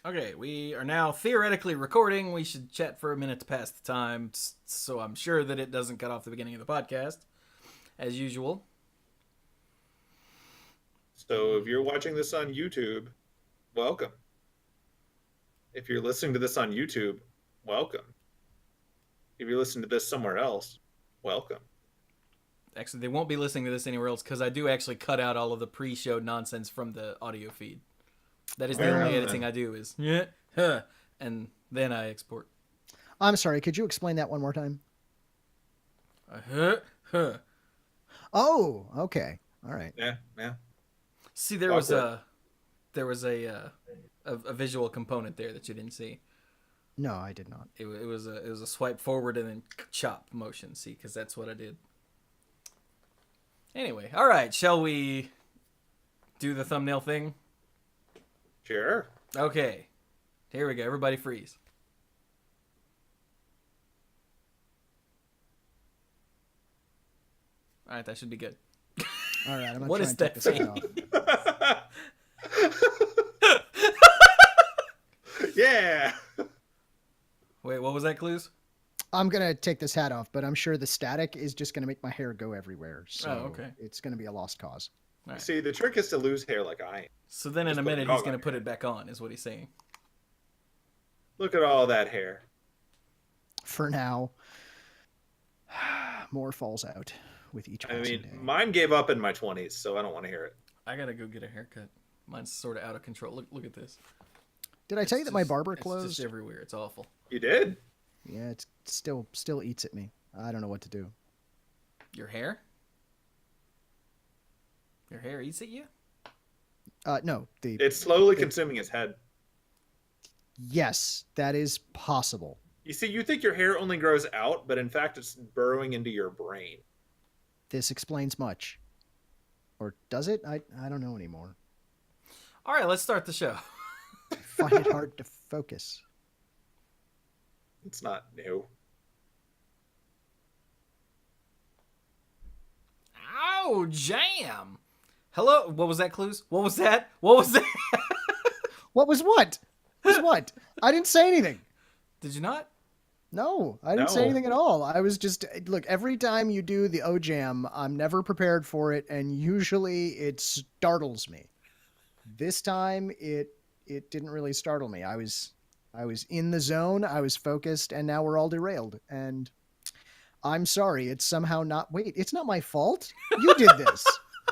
Okay, we are now theoretically recording. We should chat for a minute to pass the time, so I'm sure that it doesn't cut off the beginning of the podcast, as usual. So if you're watching this on YouTube, welcome. If you're listening to this on YouTube, welcome. If you're listening to this somewhere else, welcome. Actually, they won't be listening to this anywhere else because I do actually cut out all of the pre-show nonsense from the audio feed. That is the only editing I do is and then I export. I'm sorry, could you explain that one more time? Oh, okay. All right. Yeah. See, there was a visual component there that you didn't see. No, I did not. It was a swipe forward and then chop motion. See, because that's what I did. Anyway, all right. Shall we do the thumbnail thing? Sure. Okay. Here we go. Everybody freeze. All right, that should be good. All right, I'm gonna What try is and take that this thing? off. Yeah. Wait, what was that, Cluze? I'm gonna take this hat off, but I'm sure the static is just gonna make my hair go everywhere. So okay. It's gonna be a lost cause. Right. See, the trick is to lose hair like I am. So then in Just a put minute it he's all going to on put here. it back on, is what he's saying. Look at all that hair. For now, more falls out with each I passing mean, day. mine gave up in my 20s, so I don't want to hear it. I got to go get a haircut. Mine's sort of out of control. Look at this. Did I tell you that my barber It's closed? just everywhere. It's awful. You did? Yeah, it still eats at me. I don't know what to do. Your hair? Your hair eats at you? No, It's slowly consuming his head. yes, that is possible. You see, you think your hair only grows out, but in fact it's burrowing into your brain. This explains much. Or does it? I don't know anymore. All right, let's start the show. I find it hard to focus. It's not new. Ow, jam. Hello? What was that, Cluze? What was that? What was that? What was what? Was what? I didn't say anything. Did you not? No, I didn't say No. anything at all. I was just, look, every time you do the O-Jam, I'm never prepared for it, and usually it startles me. This time, it didn't really startle me. I was in the zone, I was focused, and now we're all derailed. And I'm sorry, it's somehow not, wait, it's not my fault? You did this.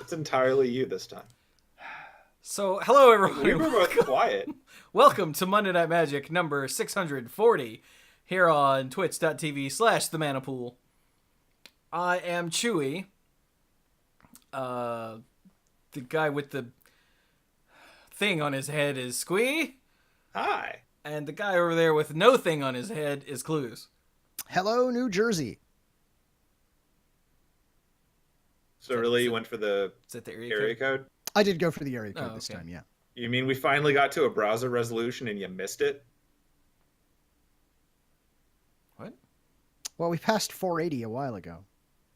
It's entirely you this time. So, hello, everyone. We were both quiet. Welcome to Monday Night Magic number 640 here on twitch.tv/themanapool. I am Chewie. The guy with the thing on his head is Squee. Hi. And the guy over there with no thing on his head is Cluze. Hello, New Jersey. So really you went for the Is that the area area code? code? I did go for the area code Oh, this okay. time, yeah. You mean we finally got to a browser resolution and you missed it? What? Well, we passed 480 a while ago.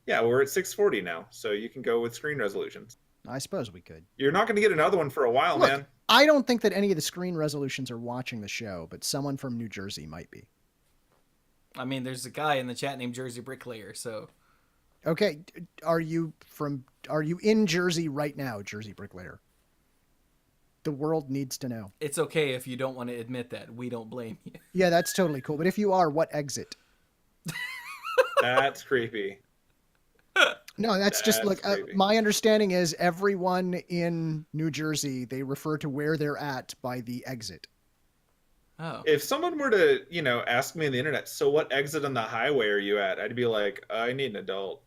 Yeah, we're at 640 now, so you can go with screen resolutions. I suppose we could. You're not going to get another one for a while, Look, man. I don't think that any of the screen resolutions are watching the show, but someone from New Jersey might be. I mean, there's a guy in the chat named Jersey Bricklayer, so... Okay, are you in Jersey right now, Jersey Bricklayer? The world needs to know. It's okay if you don't want to admit that. We don't blame you. Yeah, that's totally cool. But if you are, what exit? That's creepy. No, that's just, That's look, creepy. my understanding is everyone in New Jersey, they refer to where they're at by the exit. Oh. If someone were to, ask me on the internet, so what exit on the highway are you at? I'd be like, I need an adult.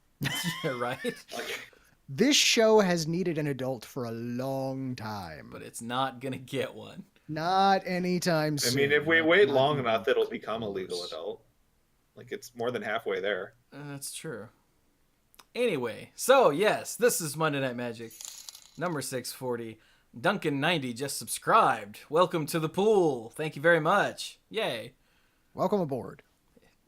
Yeah, right? Like, This show has needed an adult for a long time. But it's not going to get one. Not anytime I soon. mean, if we wait Not long even enough, it'll close. become a legal adult. Like, it's more than halfway there. That's true. Anyway, so yes, this is Monday Night Magic, number 640. Duncan90 just subscribed. Welcome to the pool. Thank you very much. Yay. Welcome aboard.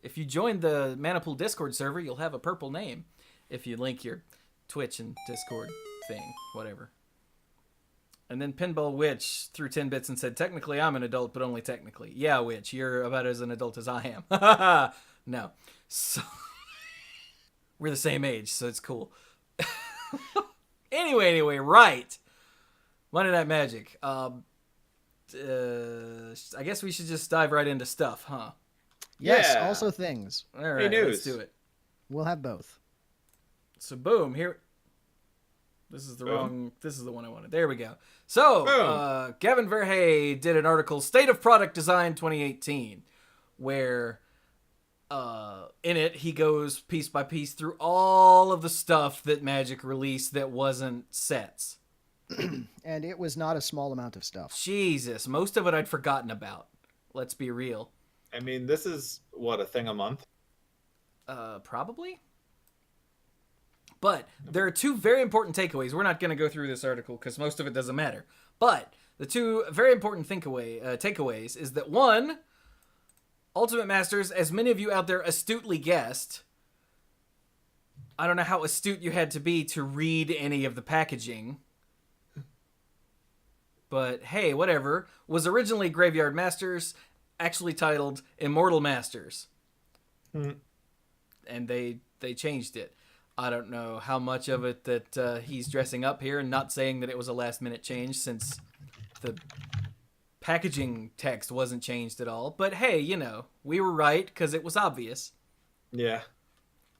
If you join the Manapool Discord server, you'll have a purple name. If you link your Twitch and Discord thing, whatever. And then Pinball Witch threw 10 bits and said, technically I'm an adult, but only technically. Yeah, Witch, you're about as an adult as I am. No. So we're the same age, so it's cool. Anyway, right. Monday Night Magic. I guess we should just dive right into stuff, huh? Yes, Yeah. also things. All right, news. let's do it. We'll have both. So boom, here. This is the Boom. wrong. This is the one I wanted. There we go. So Boom. Gavin Verhey did an article, State of Product Design 2018, where in it he goes piece by piece through all of the stuff that Magic released that wasn't sets. And it was not a small amount of stuff. Jesus, most of it I'd forgotten about. Let's be real. I mean, this is what, a thing a month? Probably. But there are two very important takeaways. We're not going to go through this article because most of it doesn't matter. But the two very important takeaways is that one, Ultimate Masters, as many of you out there astutely guessed, I don't know how astute you had to be to read any of the packaging. But hey, whatever. Was originally Graveyard Masters, actually titled Immortal Masters. And they changed it. I don't know how much of it that he's dressing up here and not saying that it was a last-minute change since the packaging text wasn't changed at all. But hey, you know, we were right because it was obvious. Yeah.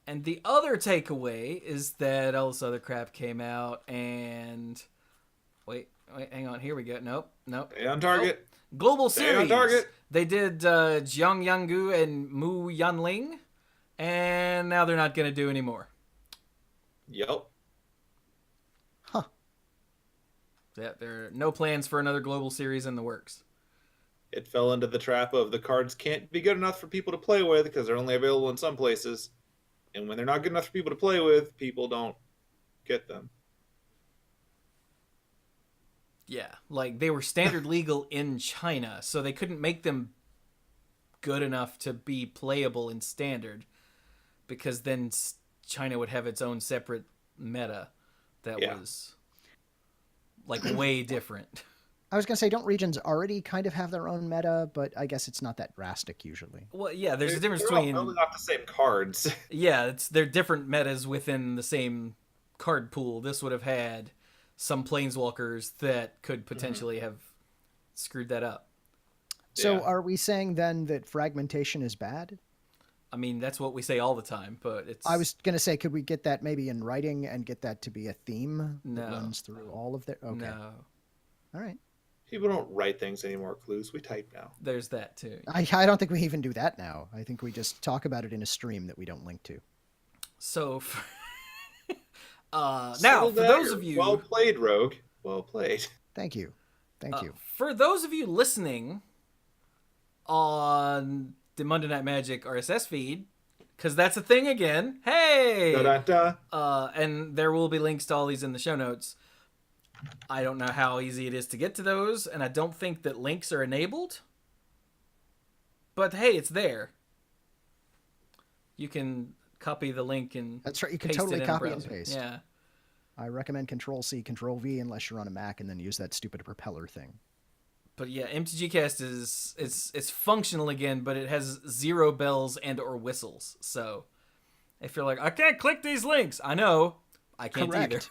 And the other takeaway is that all this other crap came out and... Wait, hang on. Here we go. Nope. Stay on target. Nope. Global Stay Series. on target. They did Jiang Yanggu and Mu Yanling, and now they're not going to do any more. Yep. Huh. Yeah, there are no plans for another Global Series in the works. It fell into the trap of the cards can't be good enough for people to play with because they're only available in some places. And when they're not good enough for people to play with, people don't get them. Yeah, like they were standard legal in China, so they couldn't make them good enough to be playable in standard because then China would have its own separate meta that was like way different. I was going to say, don't regions already kind of have their own meta, but I guess it's not that drastic usually. Well, yeah, there's a difference They're all between... building off the same cards. Yeah, they're different metas within the same card pool. This would have had some planeswalkers that could potentially have screwed that up. So Yeah. are we saying then that fragmentation is bad? I mean, that's what we say all the time, but it's... I was going to say, could we get that maybe in writing and get that to be a theme No. that runs through all of their... Okay. No, All right. People don't write things anymore, Cluze. We type now. there's that too. I don't think we even do that now. I think we just talk about it in a stream that we don't link to. So, now, Settle for that. those You're of you... well played, Rogue. Well played. Thank you. Thank you. For those of you listening on the Monday Night Magic RSS feed, because that's a thing again. Hey! Da-da-da. And there will be links to all these in the show notes. I don't know how easy it is to get to those, and I don't think that links are enabled. But hey, it's there. You can copy the link and That's right. You can paste totally it in a copy and browser. paste. Yeah. I recommend Control-C, Control-V unless you're on a Mac and then use that stupid propeller thing. But yeah, MTGcast is it's functional again, but it has 0 bells and or whistles. So if you're like, I can't click these links, I know, I can't Correct. either.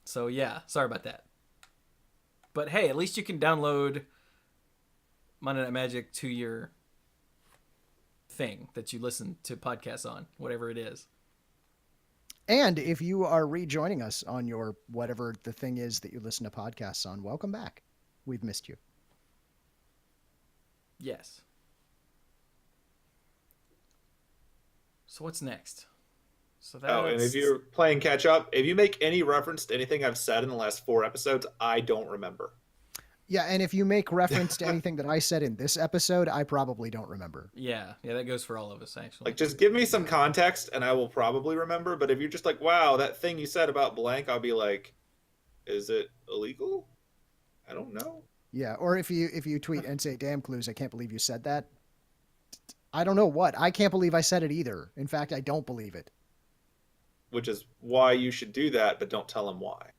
So yeah, sorry about that. But hey, at least you can download Monday Night Magic to your thing that you listen to podcasts on, whatever it is. And if you are rejoining us on your whatever the thing is that you listen to podcasts on, welcome back. We've missed you. Yes. So what's next? So that's... Oh, and if you're playing catch up, if you make any reference to anything I've said in the last 4 episodes, I don't remember. Yeah, and if you make reference to anything that I said in this episode, I probably don't remember. Yeah, that goes for all of us, actually. Like, just give me some context and I will probably remember. But if you're just like, wow, that thing you said about blank, I'll be like, is it illegal? I don't know. Yeah, or if you tweet and say, damn, Cluze, I can't believe you said that. I don't know what. I can't believe I said it either. In fact, I don't believe it. which is why you should do that, but don't tell him why.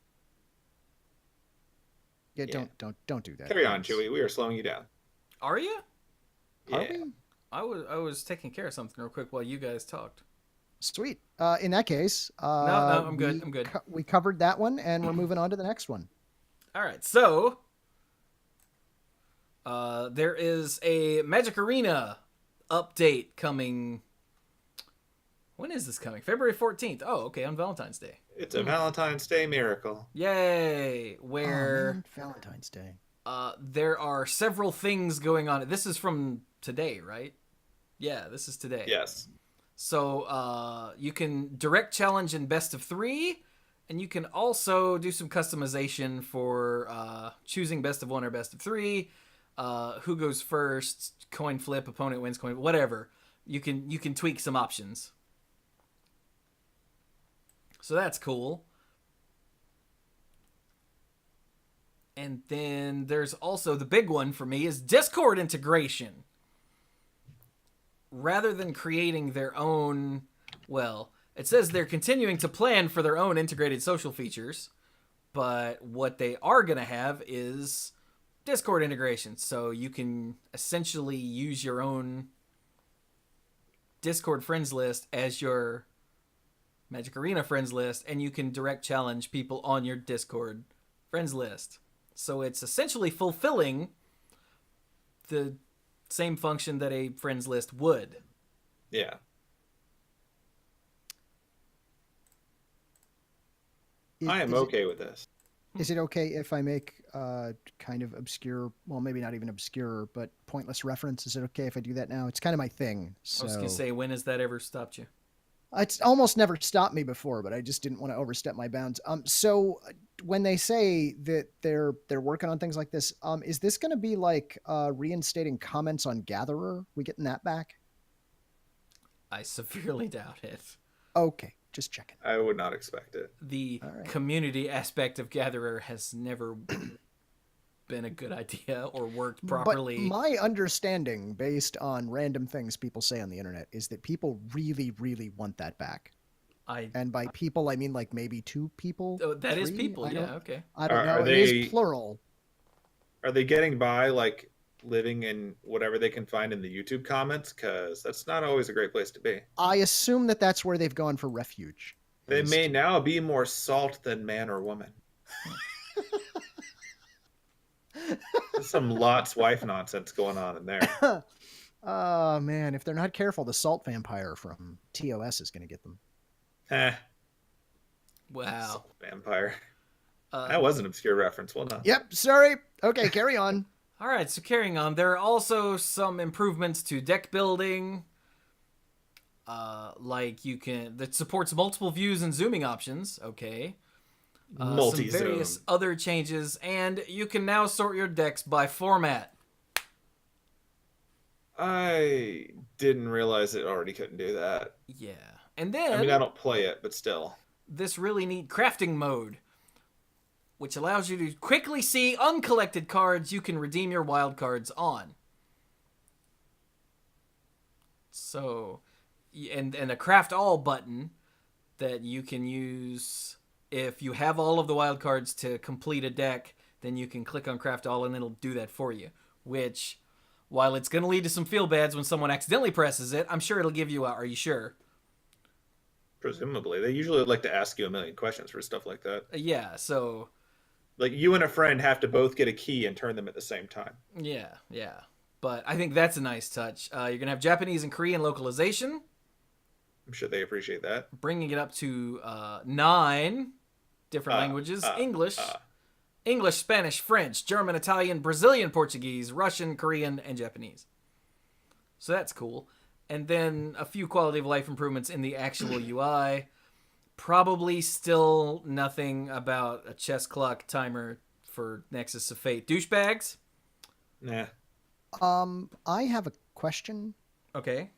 Yeah, Yeah. don't do that. Carry on, please. Chewie. We are slowing you down. Are you? Are Yeah. we? I was taking care of something real quick while you guys talked. Sweet. In that case, No, I'm good. I'm good. We covered that one, and we're moving on to the next one. All right, so there is a Magic Arena update coming. When is this coming? February 14th. Oh, okay, on Valentine's Day. It's a Valentine's Day miracle. Yay! Oh, Where man, Valentine's Day. there are several things going on. This is from today, right? Yeah, this is today. Yes. So you can direct challenge in best of 3, and you can also do some customization for choosing best of 1 or best of 3. Who goes first? Coin flip, opponent wins, coin, whatever. You can tweak some options. So that's cool. And then there's also the big one for me is Discord integration. Rather than creating their own, well, it says they're continuing to plan for their own integrated social features, but what they are going to have is Discord integration. So you can essentially use your own Discord friends list as your Magic Arena friends list, and you can direct challenge people on your Discord friends list. So it's essentially fulfilling the same function that a friends list would. Yeah. I am okay with this. Is it okay if I make kind of obscure, well, maybe not even obscure, but pointless reference? Is it okay if I do that now? It's kind of my thing. So I was going to say, when has that ever stopped you? it's almost never stopped me before, but I just didn't want to overstep my bounds. So when they say that they're working on things like this, is this going to be like reinstating comments on Gatherer? We getting that back? I severely doubt it. Okay, just checking. I would not expect it. The All right. community aspect of Gatherer has never been a good idea or worked properly. But my understanding, based on random things people say on the internet, is that people really, really want that back. And by people, I mean like maybe 2 people. Oh, that is 3? people, yeah, okay. I don't know. Are It they- is plural. Are they getting by like living in whatever they can find in the YouTube comments? Because that's not always a great place to be. I assume that that's where they've gone for refuge. They Is- may now be more salt than man or woman. There's some Lot's wife nonsense going on in there. Oh man, if they're not careful, the salt vampire from TOS is going to get them. Wow. Salt vampire. Uh, That was an obscure reference. Well done. Yep, sorry. Okay, carry on. All right, so carrying on, there are also some improvements to deck building. Like you can, that supports multiple views and zooming options. Okay. Some Multi-zoom. various other changes, and you can now sort your decks by format. I didn't realize it already couldn't do that. Yeah. And then I mean, I don't play it, but still. this really neat crafting mode, which allows you to quickly see uncollected cards you can redeem your wild cards on. So, and a craft all button that you can use if you have all of the wild cards to complete a deck, then you can click on craft all and it'll do that for you. Which, while it's going to lead to some feel bads when someone accidentally presses it, I'm sure it'll give you a, are you sure? Presumably. They usually like to ask you a million questions for stuff like that. Yeah, so... Like, you and a friend have to both get a key and turn them at the same time. Yeah. But I think that's a nice touch. You're going to have Japanese and Korean localization, I'm sure they appreciate that. bringing it up to 9 different languages. English, Spanish, French, German, Italian, Brazilian, Portuguese, Russian, Korean, and Japanese. So that's cool. And then a few quality of life improvements in the actual UI. Probably still nothing about a chess clock timer for Nexus of Fate. Douchebags? Nah. I have a question, Okay.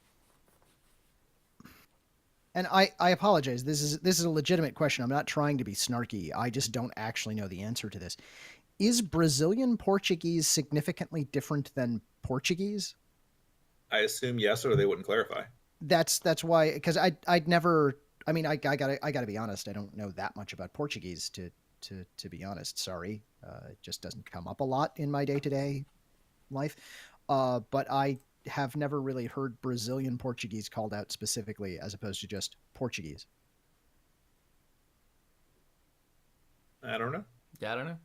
and I apologize. This is a legitimate question. I'm not trying to be snarky. I just don't actually know the answer to this. Is Brazilian Portuguese significantly different than Portuguese? I assume yes, or they wouldn't clarify. That's why, because I'd never I mean, I gotta be honest. I don't know that much about Portuguese to be honest. Sorry, it just doesn't come up a lot in my day-to-day life. But I have never really heard Brazilian Portuguese called out specifically, as opposed to just Portuguese. I don't know. Yeah, I don't know.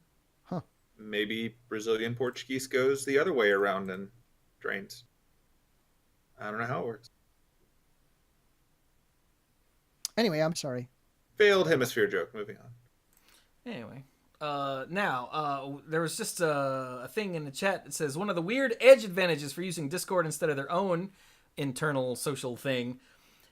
Huh. Maybe Brazilian Portuguese goes the other way around and drains. I don't know how it works. Anyway, I'm sorry. Failed hemisphere joke. Moving on. Anyway, there was just a thing in the chat that says one of the weird edge advantages for using Discord instead of their own internal social thing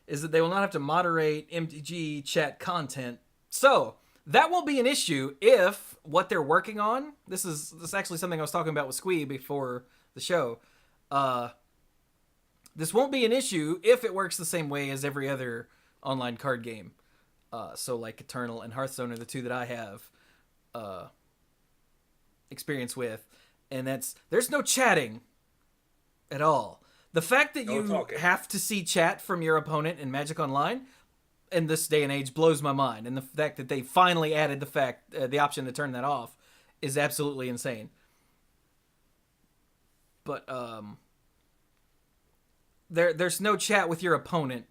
is that they will not have to moderate MTG chat content. So that won't be an issue if what they're working on. This is actually something I was talking about with Squee before the show. This won't be an issue if it works the same way as every other online card game. So like Eternal and Hearthstone are the two that I have experience with, and there's no chatting at all. The fact that you have to see chat from your opponent in Magic Online in this day and age blows my mind, and the fact that they finally added the option to turn that off is absolutely insane. But there's no chat with your opponent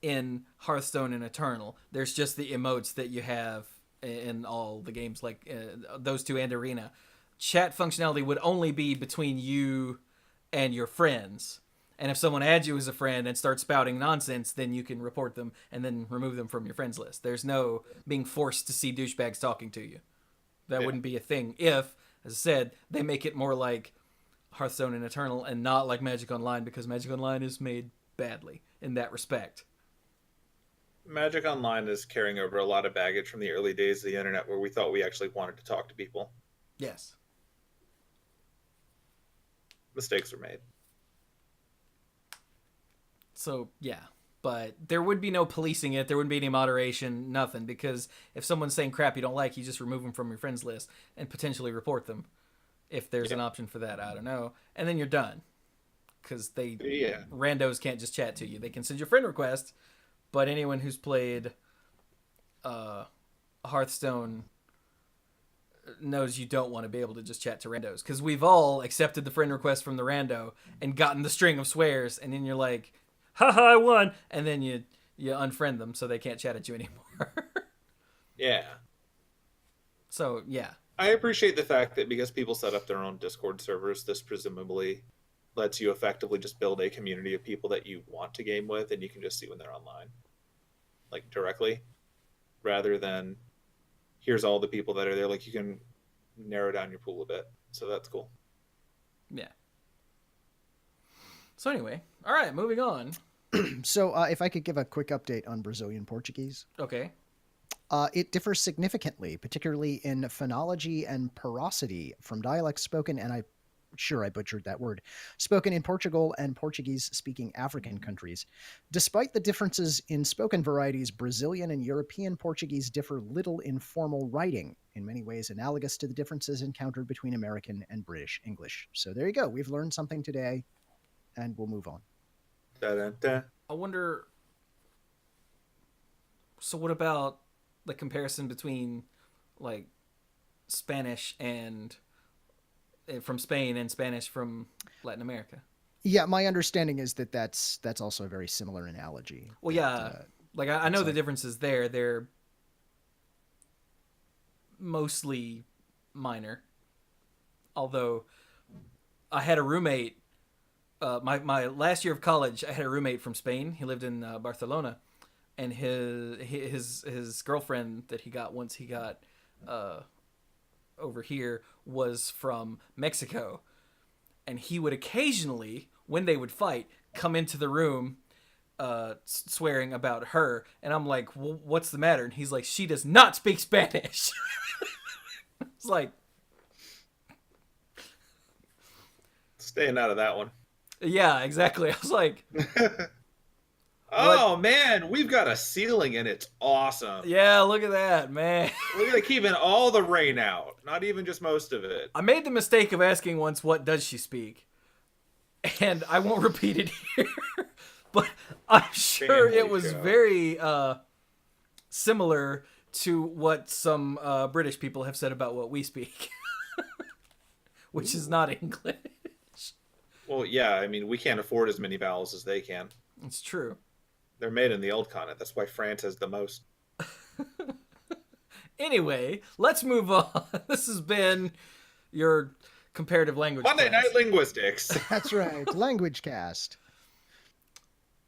in Hearthstone and Eternal. There's just the emotes that you have in all the games, like those two and Arena. Chat functionality would only be between you and your friends. And if someone adds you as a friend and starts spouting nonsense, then you can report them and then remove them from your friends list. There's no being forced to see douchebags talking to you. That wouldn't be a thing if, as I said, they make it more like Hearthstone and Eternal and not like Magic Online, because Magic Online is made badly in that respect. Magic Online is carrying over a lot of baggage from the early days of the internet where we thought we actually wanted to talk to people. Yes. Mistakes were made. So, yeah. But there would be no policing it. There wouldn't be any moderation, nothing. Because if someone's saying crap you don't like, you just remove them from your friends list and potentially report them. If there's an option for that, I don't know. And then you're done. Because randos can't just chat to you. They can send you a friend request. But anyone who's played Hearthstone knows you don't want to be able to just chat to randos. Because we've all accepted the friend request from the rando and gotten the string of swears. And then you're like, haha, I won. And then you unfriend them so they can't chat at you anymore. Yeah. So, yeah. I appreciate the fact that because people set up their own Discord servers, this presumably lets you effectively just build a community of people that you want to game with, and you can just see when they're online, like directly, rather than here's all the people that are there. Like, you can narrow down your pool a bit, so that's cool. Yeah. So anyway, all right, moving on. So if I could give a quick update on Brazilian Portuguese. Okay. It differs significantly, particularly in phonology and porosity from dialects spoken, and I'm sure I butchered that word, spoken in Portugal and Portuguese-speaking African countries. Despite the differences in spoken varieties, Brazilian and European Portuguese differ little in formal writing, in many ways analogous to the differences encountered between American and British English. So there you go. We've learned something today, and we'll move on. Da-da-da. I wonder, so what about the comparison between, like, Spanish and from Spain and Spanish from Latin America? Yeah, my understanding is that that's also a very similar analogy. Well, yeah, like I know the differences there. They're mostly minor. Although I had a roommate, my last year of college, I had a roommate from Spain. He lived in Barcelona, and his girlfriend that he got once he got over here was from Mexico, and he would occasionally, when they would fight, come into the room swearing about her, and I'm like, well, what's the matter? And he's like, she does not speak Spanish. It's like, Staying out of that one. yeah, exactly. I was like, oh man, we've got a ceiling and it's awesome. yeah, look at that, man. We're gonna keep all the rain out, not even just most of it. I made the mistake of asking once, what does she speak? And I won't repeat it here. but I'm sure Family it was show. very similar to what some British people have said about what we speak, which is not English. Well, yeah, I mean, we can't afford as many vowels as they can. It's true. They're made in the old continent. That's why France has the most. Anyway, let's move on. This has been your comparative language Monday class. Night Linguistics. That's right. Language cast.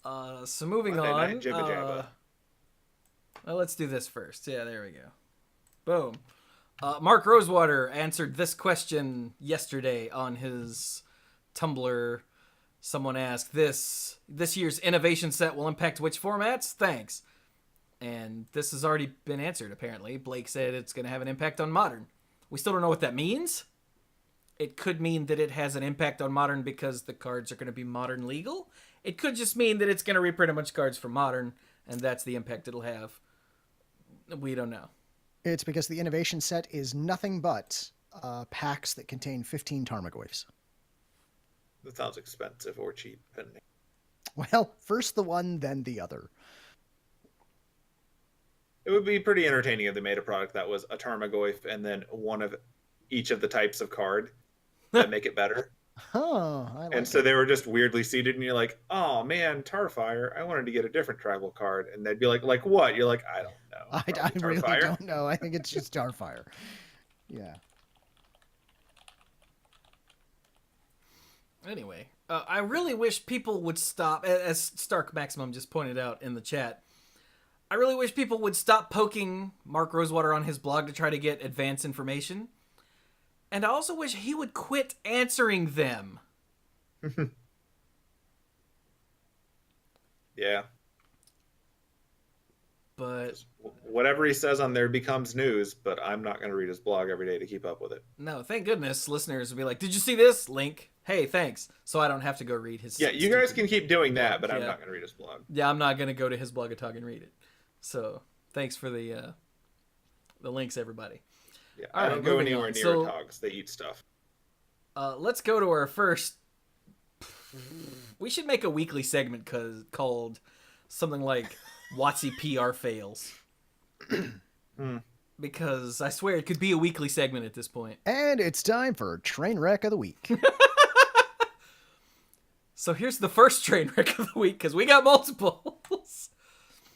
So moving Monday on. Night Jibba Jabba. Well, let's do this first. Yeah, there we go. Boom. Mark Rosewater answered this question yesterday on his Tumblr. Someone asked, this year's innovation set will impact which formats? Thanks. And this has already been answered, apparently. Blake said it's going to have an impact on Modern. We still don't know what that means. It could mean that it has an impact on Modern because the cards are going to be Modern legal. It could just mean that it's going to reprint a bunch of cards for Modern, and that's the impact it'll have. We don't know. It's because the innovation set is nothing but packs that contain 15 Tarmogoyfs. That sounds expensive or cheap, depending. Well, first the one, then the other. It would be pretty entertaining if they made a product that was a Tarmogoyf and then one of each of the types of card that make it better. Oh, I like And so it. they were just weirdly seated, and you're like, "Oh man, Tarfire! I wanted to get a different tribal card." And they'd be like what? You're like, "I don't know." I Probably really Tarfire." don't know. I think it's just Starfire. Yeah. Anyway, I really wish people would stop, as Stark Maximum just pointed out in the chat, I really wish people would stop poking Mark Rosewater on his blog to try to get advanced information. And I also wish he would quit answering them. Yeah. But Whatever he says on there becomes news, but I'm not going to read his blog every day to keep up with it. no, thank goodness listeners will be like, did you see this? Link. Hey, thanks. So I don't have to go read his Yeah, you guys stupid- can keep doing that, but I'm Yeah. not going to read his blog. Yeah, I'm not going to go to his blog and talk and read it. So thanks for the links, everybody. Yeah, All I right, don't go moving anywhere on. near So- dogs. They eat stuff. Let's go to our first. We should make a weekly segment called something like WotC PR fails. Because I swear it could be a weekly segment at this point. And it's time for Train Wreck of the Week. So here's the first train wreck of the week because we got multiples.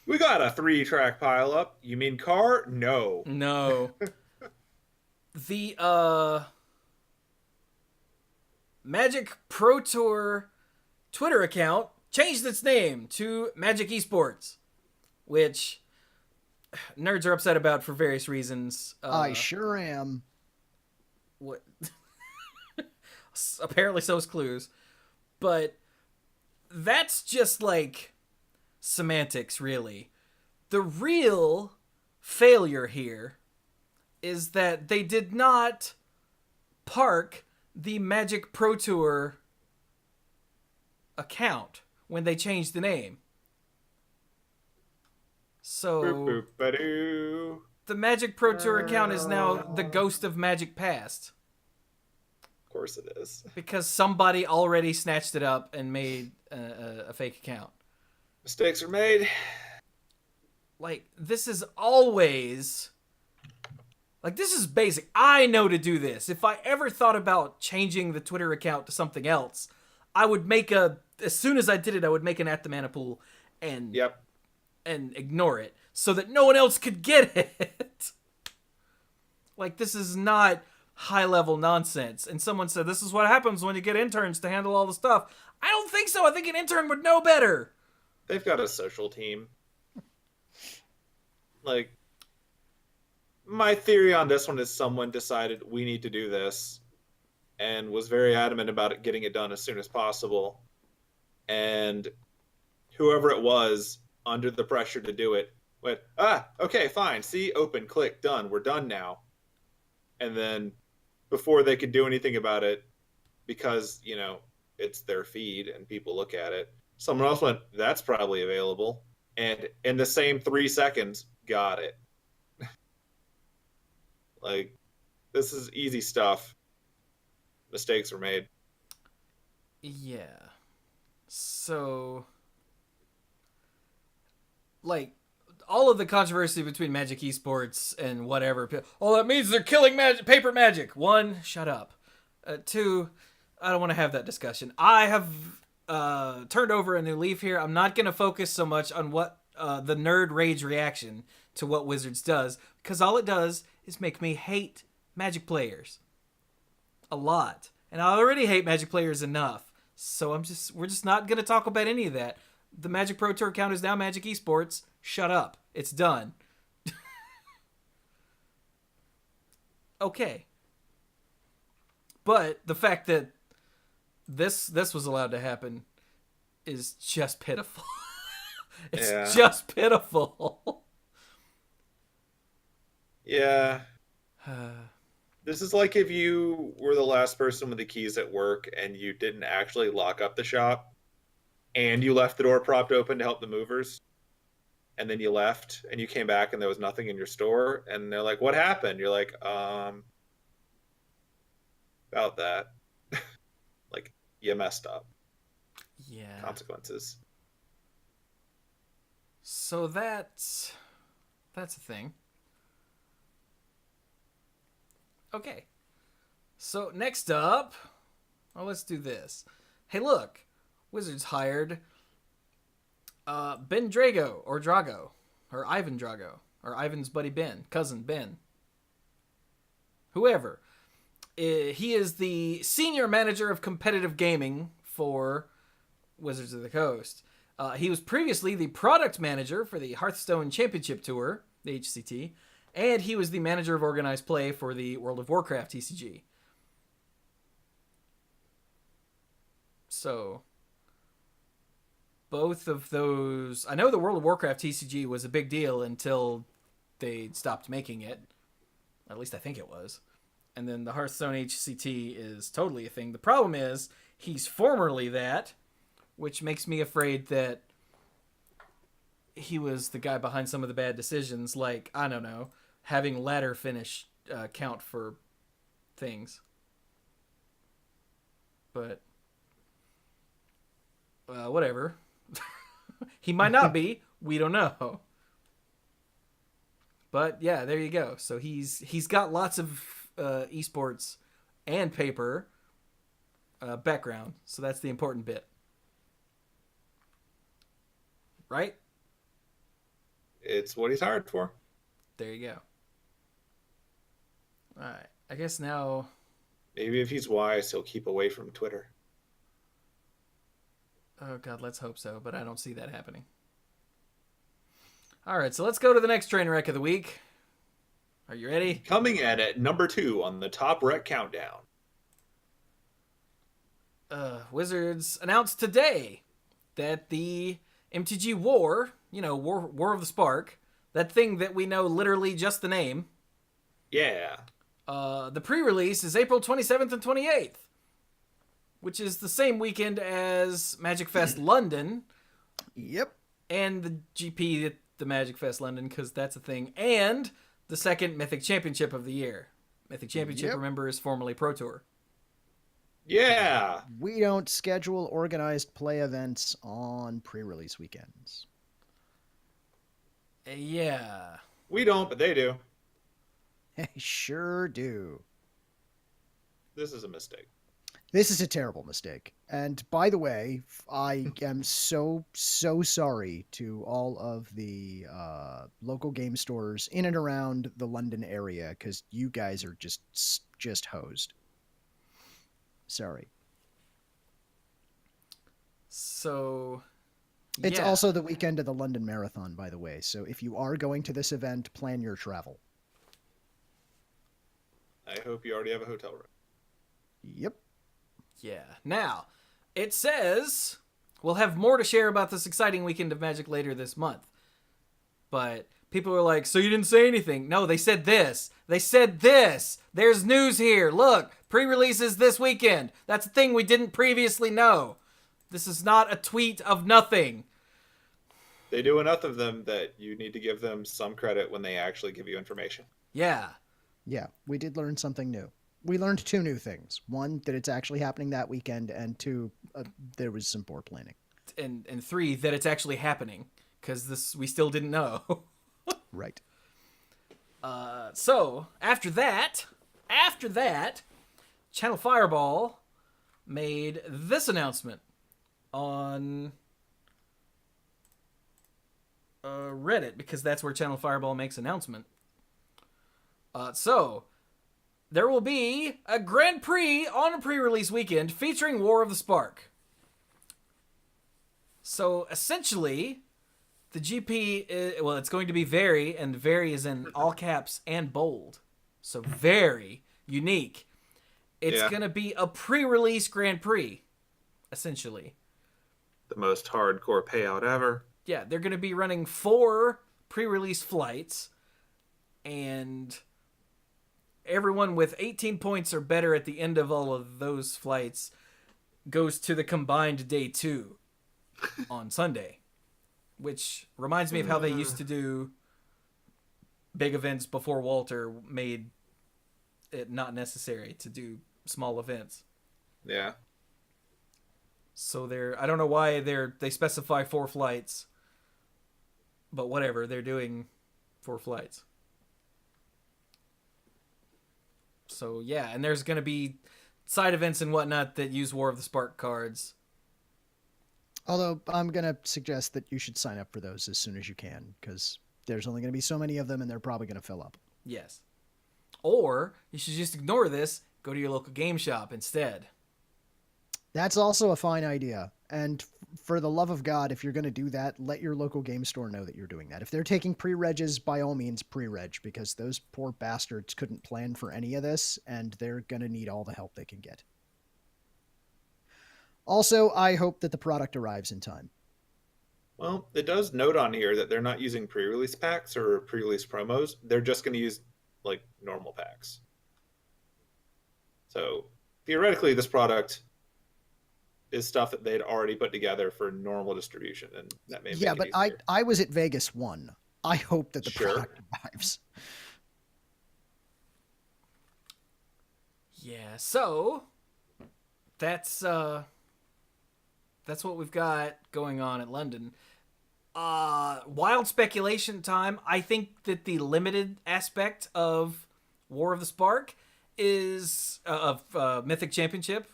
We got a 3-track pile up. You mean car? No. No. The Magic Pro Tour Twitter account changed its name to Magic Esports, which nerds are upset about for various reasons. I sure am. What? Apparently so is Cluze. But that's just like semantics, really. The real failure here is that they did not park the Magic Pro Tour account when they changed the name. So Boop, boop, ba-doo. the Magic Pro Tour account is now the ghost of Magic Past. Of course it is. Because somebody already snatched it up and made a fake account. Mistakes are made. Like, this is always... Like, this is basic. I know to do this. If I ever thought about changing the Twitter account to something else, I would make as soon as I did it, I would make an at the mana pool and Yep. and ignore it so that no one else could get it. Like, this is not high-level nonsense. And someone said, this is what happens when you get interns to handle all the stuff. I don't think so. I think an intern would know better. They've got a social team. Like, my theory on this one is someone decided we need to do this and was very adamant about it, getting it done as soon as possible. And whoever it was, under the pressure to do it, went, okay, fine. See, open, click, done. We're done now. And then before they could do anything about it, because, you know, it's their feed and people look at it, someone else went, that's probably available. And in the same 3 seconds, got it. Like, this is easy stuff. Mistakes were made. Yeah. So, like all of the controversy between Magic Esports and whatever. Oh, that means they're killing paper Magic. One, shut up. Two, I don't want to have that discussion. I have turned over a new leaf here. I'm not going to focus so much on what the nerd rage reaction to what Wizards does, because all it does is make me hate Magic players a lot, and I already hate Magic players enough. So we're just not going to talk about any of that. The Magic Pro Tour account is now Magic Esports. Shut up. It's done. Okay. But the fact that this was allowed to happen is just pitiful. It's just pitiful. Yeah. This is like if you were the last person with the keys at work and you didn't actually lock up the shop and you left the door propped open to help the movers. And then you left and you came back and there was nothing in your store. And they're like, what happened? You're like, about that. Like, you messed up. Yeah. Consequences. So that's a thing. Okay. So next up, let's do this. Hey, look. Wizards hired Ben Drago, or Ivan Drago, or Ivan's buddy Ben, cousin Ben. Whoever. He is the senior manager of competitive gaming for Wizards of the Coast. He was previously the product manager for the Hearthstone Championship Tour, the HCT, and he was the manager of organized play for the World of Warcraft TCG. So both of those... I know the World of Warcraft TCG was a big deal until they stopped making it. At least I think it was. And then the Hearthstone HCT is totally a thing. The problem is, he's formerly that, which makes me afraid that he was the guy behind some of the bad decisions, like, I don't know, having ladder finish count for things. But, whatever. He might not be. We don't know. But yeah, there you go. So he's got lots of esports and paper background. So that's the important bit. Right? It's what he's hired for. There you go. All right. I guess now... Maybe if he's wise, he'll keep away from Twitter. Oh, God, let's hope so, but I don't see that happening. All right, so let's go to the next train wreck of the week. Are you ready? Coming in at number 2 on the top wreck countdown. Wizards announced today that the MTG War, War of the Spark, that thing that we know literally just the name. Yeah. The pre-release is April 27th and 28th. Which is the same weekend as MagicFest London. Yep. And the GP at the MagicFest London, because that's a thing. And the second Mythic Championship of the year. Mythic Championship, remember, is formerly Pro Tour. Yeah. We don't schedule organized play events on pre-release weekends. Yeah. We don't, but they do. They sure do. This is a mistake. This is a terrible mistake. And by the way, I am so sorry to all of the local game stores in and around the London area, because you guys are just hosed. Sorry. So... It's also the weekend of the London Marathon, by the way. So if you are going to this event, plan your travel. I hope you already have a hotel room. Yep. Yeah. Now, it says we'll have more to share about this exciting weekend of Magic later this month. But people are like, so you didn't say anything. No, they said this. They said this. There's news here. Look, pre-releases this weekend. That's a thing we didn't previously know. This is not a tweet of nothing. They do enough of them that you need to give them some credit when they actually give you information. Yeah. Yeah, we did learn something new. We learned 2 new things. 1, that it's actually happening that weekend, and 2, there was some poor planning. And 3, that it's actually happening. because we still didn't know. Right. So after that, ChannelFireball made this announcement on Reddit, because that's where ChannelFireball makes announcement. So there will be a Grand Prix on a pre-release weekend featuring War of the Spark. So essentially, the GP it's going to be very, and very is in all caps and bold. So very unique. It's going to be a pre-release Grand Prix, essentially. The most hardcore payout ever. Yeah, they're going to be running 4 pre-release flights, and everyone with 18 points or better at the end of all of those flights goes to the combined day 2 on Sunday, which reminds me of how they used to do big events before Walter made it not necessary to do small events. Yeah. So I don't know why they specify 4 flights, but whatever, they're doing 4 flights. So yeah, and there's going to be side events and whatnot that use War of the Spark cards. Although I'm going to suggest that you should sign up for those as soon as you can, because there's only going to be so many of them and they're probably going to fill up. Yes. Or you should just ignore this, go to your local game shop instead. That's also a fine idea. And for the love of God, if you're going to do that, let your local game store know that you're doing that. If they're taking pre-regs, by all means pre-reg, because those poor bastards couldn't plan for any of this, and they're going to need all the help they can get. Also, I hope that the product arrives in time. Well, it does note on here that they're not using pre-release packs or pre-release promos. They're just going to use, like, normal packs. So, theoretically, this product is stuff that they'd already put together for normal distribution, and that may make it but easier. I was at Vegas 1. I hope that the product arrives. Yeah, so that's what we've got going on at London. Wild speculation time. I think that the limited aspect of War of the Spark is of Mythic Championship.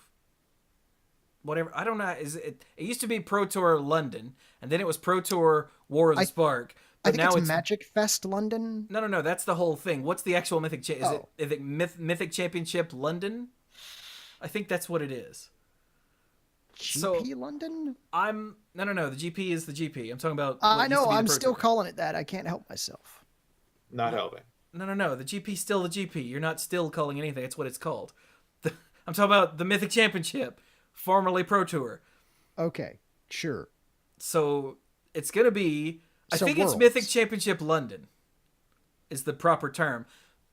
Whatever, I don't know. It used to be Pro Tour London, and then it was Pro Tour War of the Spark. But I think now it's MagicFest London. No. That's the whole thing. What's the actual Mythic? Is it Mythic Championship London? I think that's what it is. GP London? No. The GP is the GP. I'm talking about. I know. I'm still calling it that. I can't help myself. Not helping. No. The GP's still the GP. You're not still calling anything. That's what it's called. I'm talking about the Mythic Championship, formerly Pro Tour. Okay, sure. So it's gonna be. I think Worlds. it's Mythic Championship London is the proper term.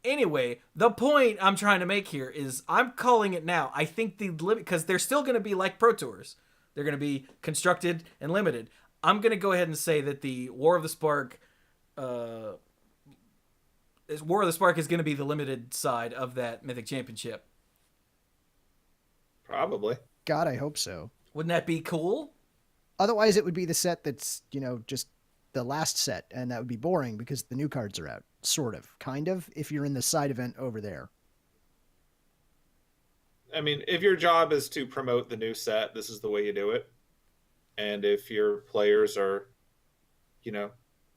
Anyway, the point I'm trying to make here is I'm calling it now. I think the limit, because they're still going to be like Pro Tours. They're going to be constructed and limited. I'm going to go ahead and say that the War of the Spark is going to be the limited side of that Mythic Championship. Probably. God, I hope so. Wouldn't that be cool? Otherwise, it would be the set that's, just the last set, and that would be boring because the new cards are out. Sort of. Kind of, if you're in the side event over there. I mean, if your job is to promote the new set, this is the way you do it. And if your players are,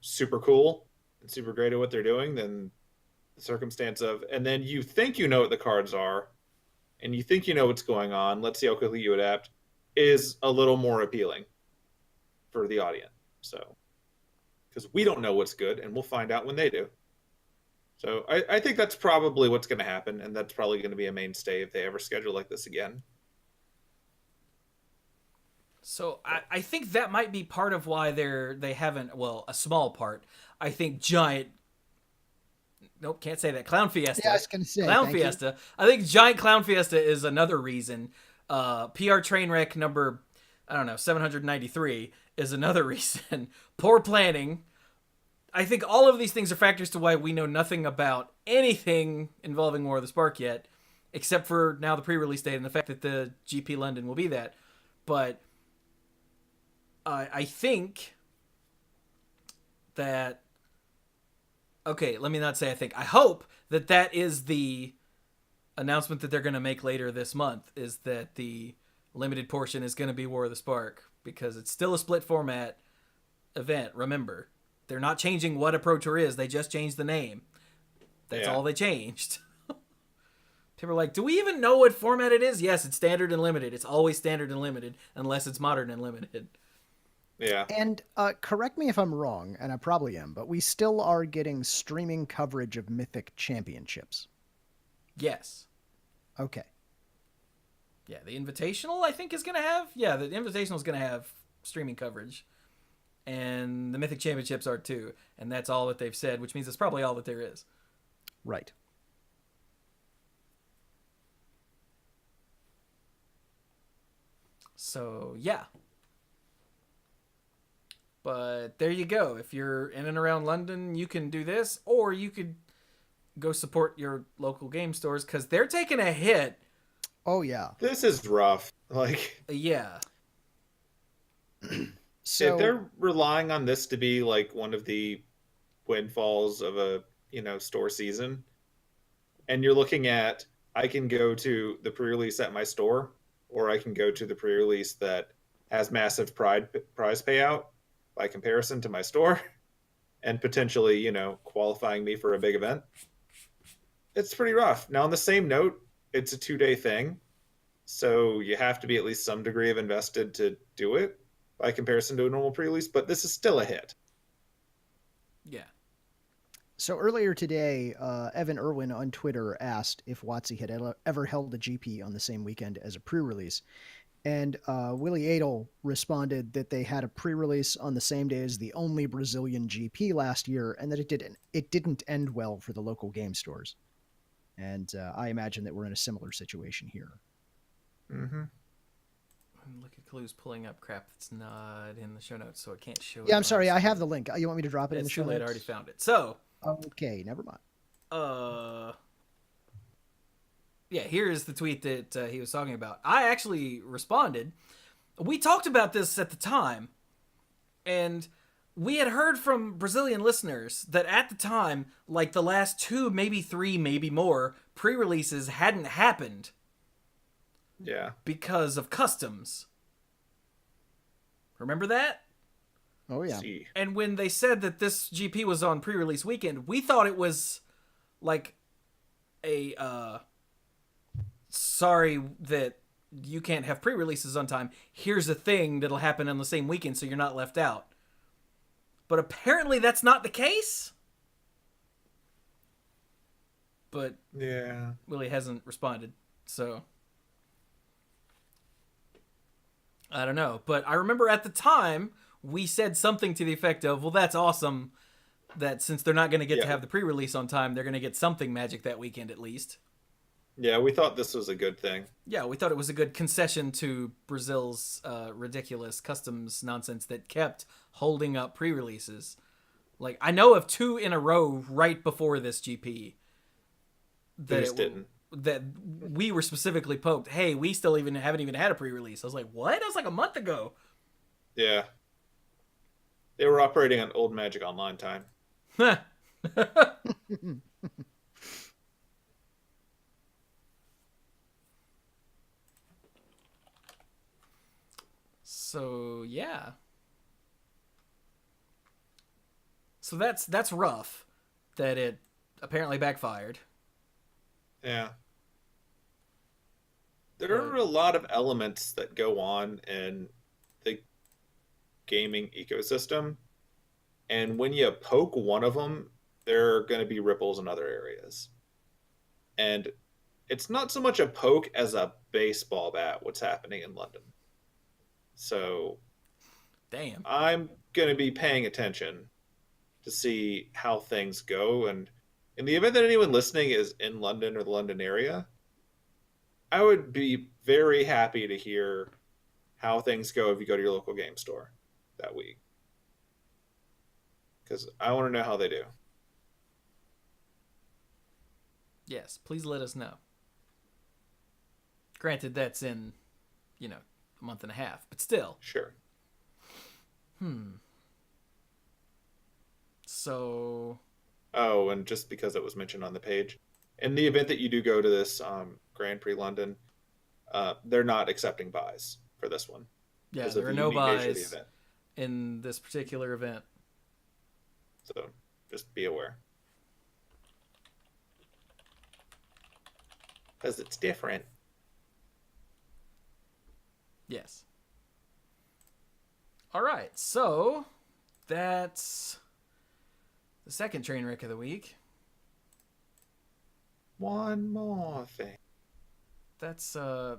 super cool and super great at what they're doing, then the circumstance of, and then you think you know what the cards are, and you think you know what's going on, let's see how quickly you adapt, is a little more appealing for the audience. So, because we don't know what's good, and we'll find out when they do. So I think that's probably what's going to happen, and that's probably going to be a mainstay if they ever schedule like this again. So I think that might be part of why they haven't, well, a small part. I think Giant... Nope, can't say that. Clown Fiesta. Yeah, I was going to say. Clown Fiesta. I think Giant Clown Fiesta is another reason. PR Trainwreck number, 793 is another reason. Poor planning. I think all of these things are factors to why we know nothing about anything involving War of the Spark yet, except for now the pre-release date and the fact that the GP London will be that. But I think that... Okay, let me not say I think. I hope that that is the announcement that they're going to make later this month, is that the limited portion is going to be War of the Spark, because it's still a split format event, remember. They're not changing what a Pro Tour is, they just changed the name. That's all they changed. People are like, do we even know what format it is? Yes, it's standard and limited. It's always standard and limited, unless it's modern and limited. Yeah. And correct me if I'm wrong, and I probably am, but we still are getting streaming coverage of Mythic Championships. Yes. Okay. Yeah, the Invitational, I think, is going to have... Yeah, the Invitational is going to have streaming coverage. And the Mythic Championships are too. And that's all that they've said, which means it's probably all that there is. Right. So, yeah. But there you go. If you're in and around London, you can do this. Or you could go support your local game stores, because they're taking a hit. Oh, yeah. This is rough. Like, yeah. So if they're relying on this to be like one of the windfalls of a, store season, and you're looking at, I can go to the pre-release at my store, or I can go to the pre-release that has massive prize payout by comparison to my store, and potentially, qualifying me for a big event. It's pretty rough. Now, on the same note, it's a 2-day thing, so you have to be at least some degree of invested to do it by comparison to a normal pre-release, but this is still a hit. Yeah. So earlier today, Evan Irwin on Twitter asked if WotC had ever held a GP on the same weekend as a pre-release. And Willie Adel responded that they had a pre-release on the same day as the only Brazilian GP last year, and that it didn't end well for the local game stores. And I imagine that we're in a similar situation here. Mm-hmm. Look at Cluze pulling up crap that's not in the show notes, so I can't show it. Yeah, I'm sorry. I have the link. You want me to drop it in the It's show too late. notes? I already found it. So... Okay, never mind. Yeah, here's the tweet that he was talking about. I actually responded. We talked about this at the time, and we had heard from Brazilian listeners that at the time, like the last 2, maybe 3, maybe more pre-releases hadn't happened. Yeah. Because of customs. Remember that? Oh, yeah. See. And when they said that this GP was on pre-release weekend, we thought it was like a sorry that you can't have pre-releases on time. Here's a thing that'll happen on the same weekend so you're not left out. But apparently that's not the case. But Yeah. Willie hasn't responded, so I don't know. But I remember at the time we said something to the effect of, well, that's awesome that since they're not going to get to have the pre-release on time, they're going to get something Magic that weekend at least. Yeah, we thought this was a good thing. Yeah, we thought it was a good concession to Brazil's ridiculous customs nonsense that kept holding up pre-releases. Like, I know of 2 in a row right before this GP that we were specifically poked. Hey, we still haven't even had a pre-release. I was like, what? That was like a month ago. Yeah. They were operating on old Magic Online time. So, yeah. So that's rough that it apparently backfired. Yeah. There are a lot of elements that go on in the gaming ecosystem, and when you poke one of them, there are going to be ripples in other areas. And it's not so much a poke as a baseball bat what's happening in London. So damn, I'm going to be paying attention to see how things go, and in the event that anyone listening is in London or the London area, I would be very happy to hear how things go if you go to your local game store that week. Because I want to know how they do. Yes, please let us know. Granted, that's in, a month and a half, but still. Sure. So Oh, and just because it was mentioned on the page, in the event that you do go to this Grand Prix London, they're not accepting buys for this one yeah, because there of are the no unique nature of the buys event. in this particular event. So just be aware. Because it's different. Yes. All right, so that's the second train wreck of the week. One more thing. That's I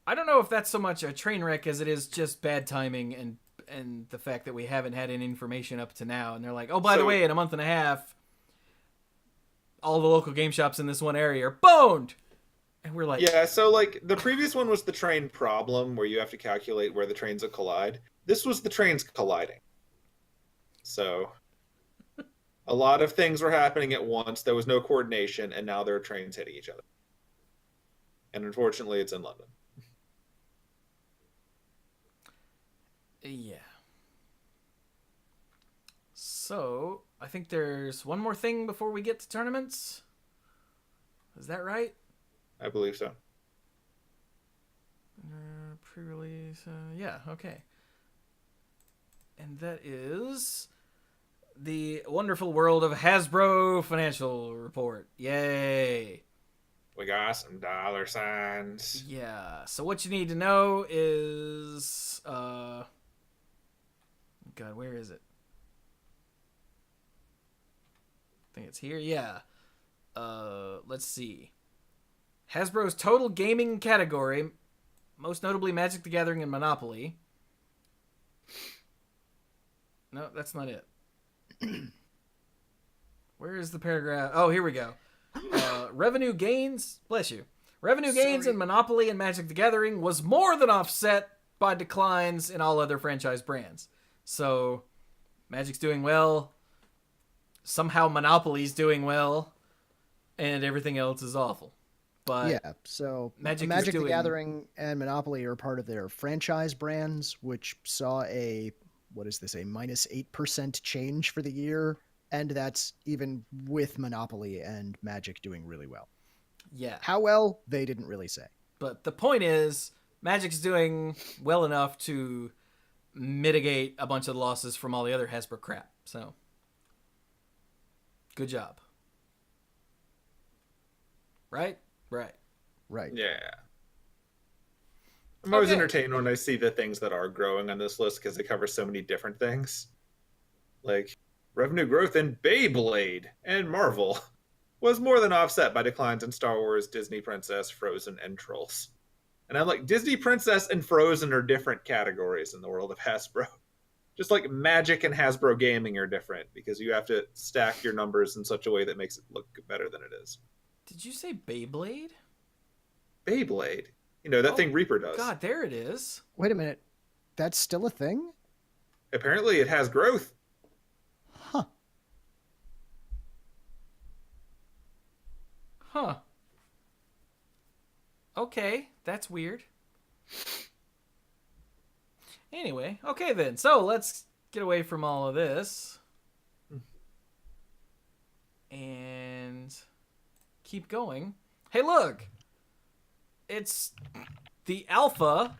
don't know if that's so much a train wreck as it is just bad timing and the fact that we haven't had any information up to now. And they're like, oh, by the way, in a month and a half, all the local game shops in this one area are boned. And we're like, yeah, so like the previous one was the train problem where you have to calculate where the trains will collide. This was the trains colliding. So a lot of things were happening at once. There was no coordination, and now there are trains hitting each other. And unfortunately, it's in London. yeah. So I think there's one more thing before we get to tournaments. Is that right? I believe so. Pre-release. Yeah, okay. And that is the wonderful world of Hasbro financial report. Yay. We got some dollar signs. Yeah. So what you need to know is God, where is it? I think it's here. Yeah. Let's see. Hasbro's total gaming category, most notably Magic the Gathering and Monopoly. No, that's not it. Where is the paragraph? Oh, here we go. Revenue gains, bless you. Revenue gains in Monopoly and Magic the Gathering was more than offset by declines in all other franchise brands. So, Magic's doing well. Somehow Monopoly's doing well. And everything else is awful. But yeah, so Magic the Gathering and Monopoly are part of their franchise brands, which saw a minus 8% change for the year, and that's even with Monopoly and Magic doing really well. Yeah. How well, they didn't really say. But the point is, Magic's doing well enough to mitigate a bunch of the losses from all the other Hasbro crap. So, good job. Right? Right. Yeah. I'm always entertained when I see the things that are growing on this list because they cover so many different things. Like, revenue growth in Beyblade and Marvel was more than offset by declines in Star Wars, Disney Princess, Frozen, and Trolls. And I'm like, Disney Princess and Frozen are different categories in the world of Hasbro. Just like Magic and Hasbro Gaming are different because you have to stack your numbers in such a way that makes it look better than it is. Did you say Beyblade? Beyblade. You know, that thing Reaper does. God, there it is. Wait a minute. That's still a thing? Apparently it has growth. Huh. Okay, that's weird. Anyway, okay then. So let's get away from all of this. And keep going. Hey, look! It's the alpha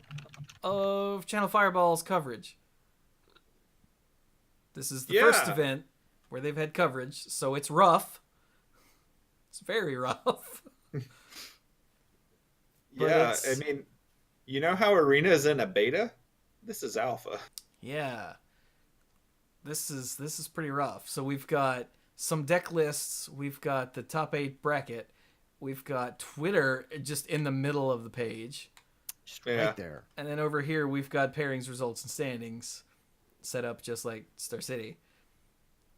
of ChannelFireball's coverage. This is the first event where they've had coverage, so it's rough. It's very rough. Yeah, I mean, you know how Arena is in a beta? This is alpha. Yeah. This is pretty rough. So we've got some deck lists, we've got the top 8 bracket, we've got Twitter just in the middle of the page. Just right there. And then over here we've got pairings, results, and standings set up just like Star City.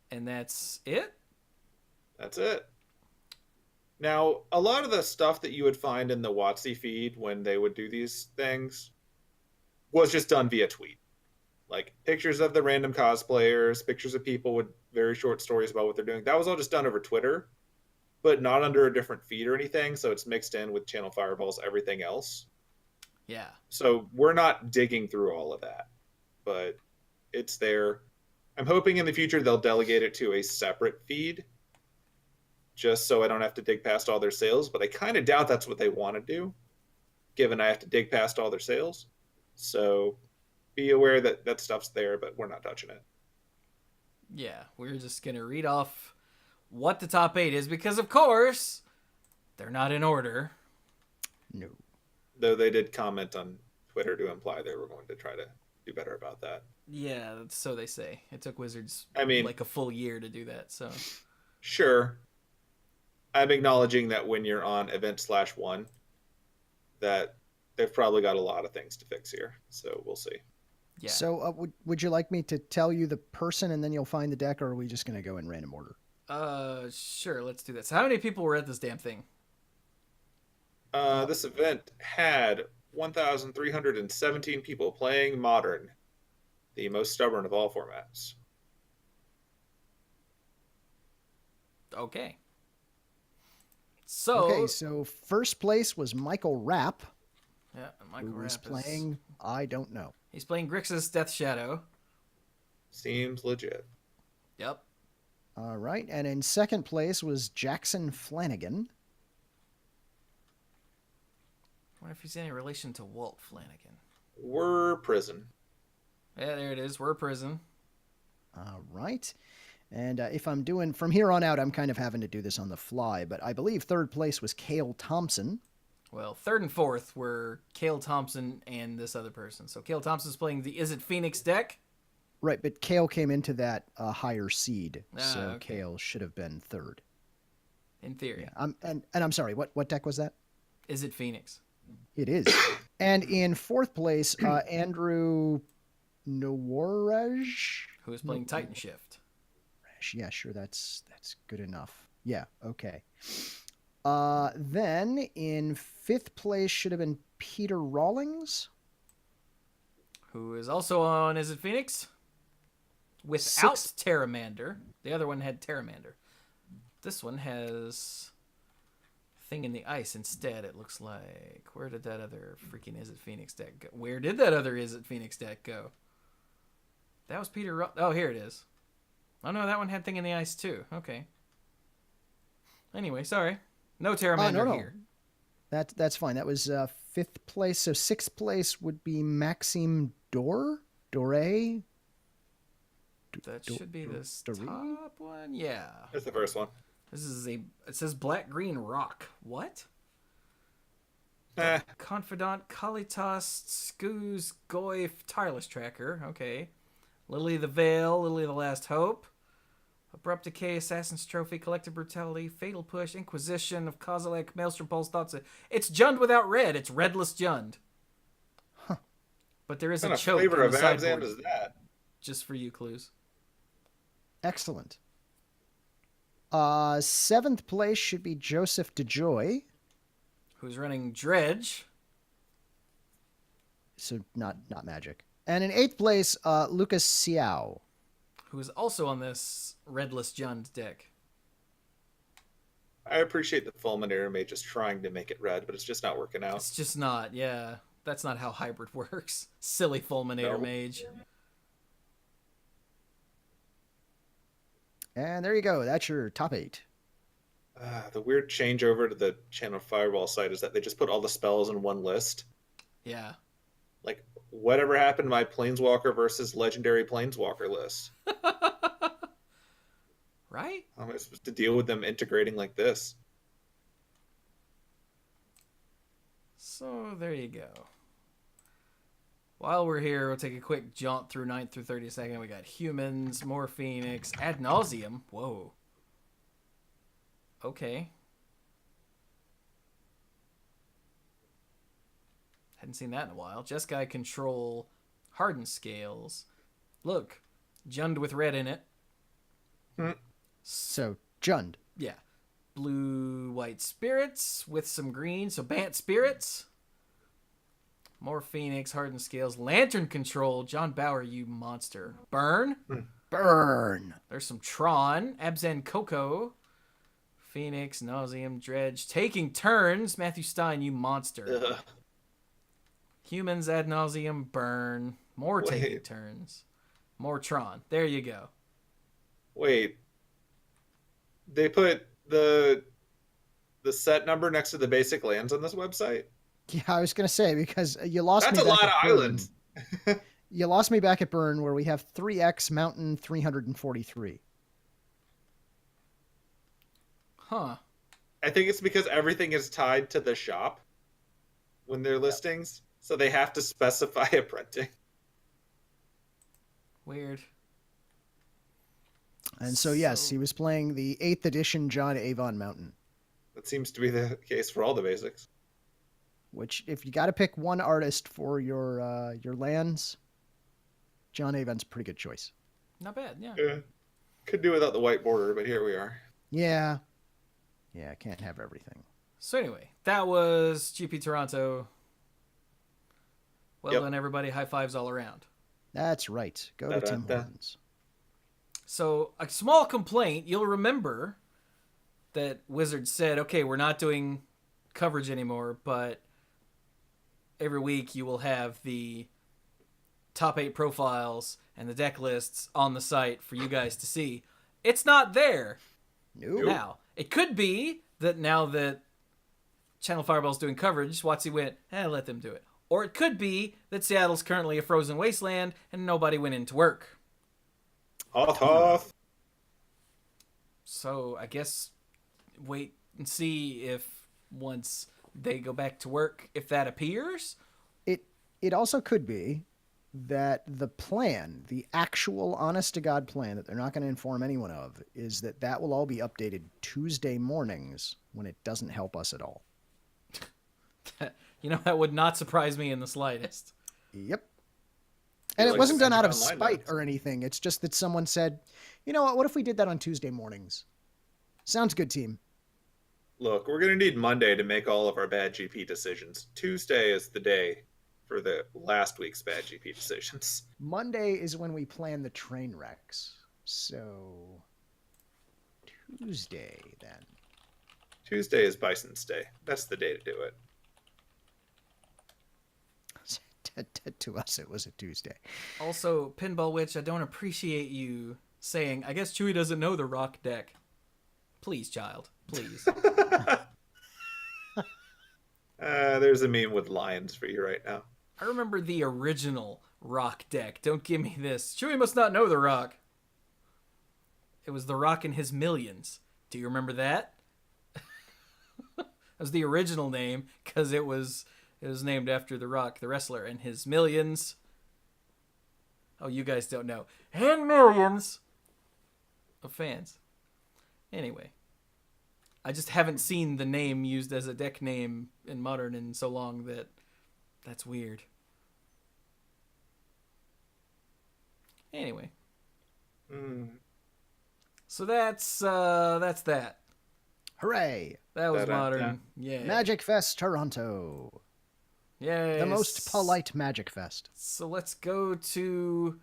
And that's it? That's it. Now, a lot of the stuff that you would find in the WotC feed when they would do these things was just done via tweet. Like pictures of the random cosplayers, pictures of people with very short stories about what they're doing. That was all just done over Twitter, but not under a different feed or anything. So it's mixed in with ChannelFireball's everything else. Yeah. So we're not digging through all of that, but it's there. I'm hoping in the future they'll delegate it to a separate feed, just so I don't have to dig past all their sales. But I kind of doubt that's what they want to do, given I have to dig past all their sales. So be aware that that stuff's there, but we're not touching it. Yeah, we're just going to read off what the top 8 is because, of course, they're not in order. No. Though they did comment on Twitter to imply they were going to try to do better about that. Yeah, so they say. It took Wizards like a full year to do that, so. Sure. I'm acknowledging that when you're on event/1, that they've probably got a lot of things to fix here. So we'll see. Yeah. So would you like me to tell you the person and then you'll find the deck, or are we just going to go in random order? Sure, let's do that. So how many people were at this damn thing? This event had 1,317 people playing Modern, the most stubborn of all formats. Okay. So first place was Michael Rapp. Yeah, Michael who Rapp is playing. I don't know. He's playing Grixis Death Shadow. Seems legit. Yep. All right, and in second place was Jackson Flanagan. I wonder if he's any relation to Walt Flanagan. We're prison. Yeah, there it is. We're prison. All right. And if I'm doing from here on out, I'm kind of having to do this on the fly, but I believe third place was Cale Thompson. Well, third and fourth were Cale Thompson and this other person. So Cale Thompson's playing the Is It Phoenix deck? Right, but Cale came into that higher seed, so okay. Cale should have been third. In theory. Yeah, and I'm sorry, what deck was that? Is It Phoenix? It is. And in fourth place, Andrew Nowarej. Who is playing Titan Shift. Yeah, sure, that's good enough. Yeah, okay. Then in fifth place should have been Peter Rawlings. Who is also on Is It Phoenix? Without Terramander. The other one had Terramander. This one has Thing in the Ice instead, it looks like. Where did that other freaking Is It Phoenix deck go? Where did that other Is It Phoenix deck go? That was Peter... Oh, here it is. Oh, no, that one had Thing in the Ice, too. Okay. Anyway, sorry. No Terramander here. That's fine. That was fifth place. So sixth place would be Maxime Dore? That should be this top one? Yeah. That's the first one. This is it says Black Green Rock. What? Confidant, Kalitas, Squeeze, Goyf, Tireless Tracker. Okay. Lily the Veil, Lily the Last Hope. Abrupt Decay, Assassin's Trophy, Collective Brutality, Fatal Push, Inquisition of Kozilek, Maelstrom Pulse Thoughts. It's Jund without red. It's redless Jund. Huh. But there is What a kind of choke flavor on of the Abzan sideboard. is that? Just for you, Cluze. Excellent. Seventh place should be Joseph DeJoy. Who's running Dredge. So not Magic. And in eighth place, Lucas Xiao. Who is also on this redless Jund deck. I appreciate the Fulminator Mage just trying to make it red, but it's just not working out. It's just not, yeah. That's not how hybrid works. Silly Fulminator Mage. And there you go. That's your top 8. The weird changeover to the ChannelFireball site is that they just put all the spells in one list. Yeah. Like, whatever happened to my Planeswalker versus Legendary Planeswalker list? Right? How am I supposed to deal with them integrating like this? So, there you go. While we're here, we'll take a quick jaunt through 9th through 32nd. We got Humans, more Phoenix, Ad Nauseam. Whoa. Okay. Hadn't seen that in a while. Jeskai Control, Hardened Scales. Look, Jund with red in it. So, Jund. Yeah. Blue-white Spirits with some green. So, Bant Spirits. More Phoenix, Hardened Scales. Lantern Control. John Bauer, you monster. Burn. Burn. There's some Tron. Abzan Coco. Phoenix, Nauseam, Dredge. Taking Turns. Matthew Stein, you monster. Ugh. Humans, Ad Nauseam, Burn. More Taking Turns. More Tron. There you go. Wait. They put the set number next to the basic lands on this website? Yeah, I was gonna say because you lost That's me a back lot at of Burn. islands. You lost me back at Burn where we have 3X Mountain 343. Huh. I think it's because everything is tied to the shop when they're listings, so they have to specify a printing. Weird. And so yes, he was playing the 8th edition John Avon Mountain. That seems to be the case for all the basics. Which, if you got to pick one artist for your lands, John Avon's a pretty good choice. Not bad, yeah. Yeah. Could do without the white border, but here we are. Yeah. Yeah, can't have everything. So anyway, that was GP Toronto. Well Yep. done, everybody. High fives all around. That's right. Go to Tim Da-da-da. Hortons. So, a small complaint. You'll remember that Wizard said, okay, we're not doing coverage anymore, but every week you will have the top 8 profiles and the deck lists on the site for you guys to see. It's not there. Nope. Now, it could be that now that ChannelFireball's doing coverage, WotC went, let them do it. Or it could be that Seattle's currently a frozen wasteland and nobody went into work. Hoth, hoth. So I guess wait and see if once they go back to work, if that appears. It also could be that the plan, the actual honest-to-God plan that they're not going to inform anyone of, is that will all be updated Tuesday mornings when it doesn't help us at all. You know, that would not surprise me in the slightest. Yep. And it like wasn't to done send out it of online spite now. or anything. It's just that someone said, you know what if we did that on Tuesday mornings? Sounds good, team. Look, we're going to need Monday to make all of our bad GP decisions. Tuesday is the day for the last week's bad GP decisions. Monday is when we plan the train wrecks. So, Tuesday, then. Tuesday is Bison's Day. That's the day to do it. To us, it was a Tuesday. Also, Pinball Witch, I don't appreciate you saying, I guess Chewie doesn't know the rock deck. Please, child. Please. There's a meme with lions for you right now. I remember the original rock deck. Don't give me this. Chewie must not know the rock. It was the rock and his millions. Do you remember that? That was the original name because it was named after the Rock, the wrestler, and his millions. Oh, you guys don't know. And millions of fans. Anyway. I just haven't seen the name used as a deck name in Modern in so long that's weird. Anyway. So that's that. Hooray! That was Da-da-da. Modern. Yeah. MagicFest Toronto. Yay. The most polite MagicFest. So let's go to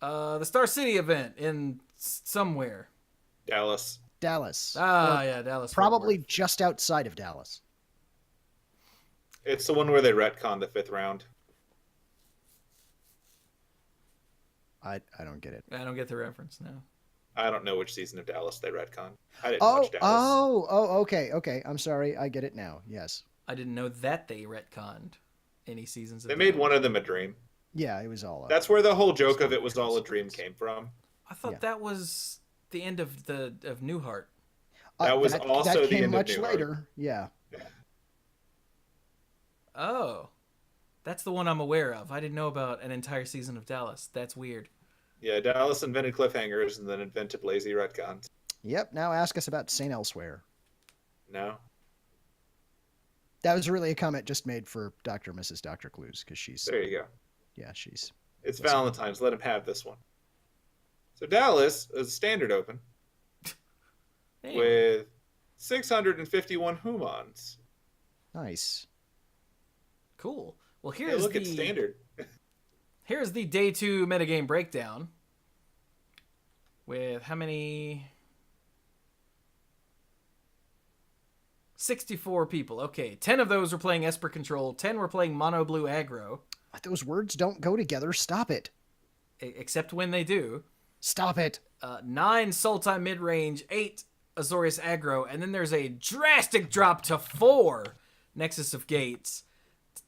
the Star City event in somewhere. Dallas. Dallas. Yeah, Dallas. Fort Probably Worth. just outside of Dallas. It's the one where they retconned the 5th round. I don't get it. I don't get the reference now. I don't know which season of Dallas they retconned. I didn't Oh, watch Dallas. okay. I'm sorry. I get it now. Yes. I didn't know that they retconned any seasons of They made Dallas. one of them a dream. Yeah, it was all. That's where the whole joke of it was all a dream came from. I thought Yeah. that was the end of Newhart. That was also that the came end of much Newhart. later. Yeah. Oh. That's the one I'm aware of. I didn't know about an entire season of Dallas. That's weird. Yeah, Dallas invented cliffhangers and then invented lazy retcons. Yep. Now ask us about Saint Elsewhere. No. That was really a comment just made for Dr. and Mrs. Dr. Cluze because she's There you go. yeah she's It's Valentine's. Let him have this one. So Dallas is a standard open Anyway. with 651 humans. nice. Cool. Well, Hey, here's look at standard. Here's the day 2 metagame breakdown. With how many? 64 people. Okay, 10 of those were playing Esper Control, 10 were playing Mono Blue Aggro. Those words don't go together. Stop it. except when they do. Stop it. 9 Sultai mid-range, 8 Azorius aggro, and then there's a drastic drop to 4 Nexus of Gates,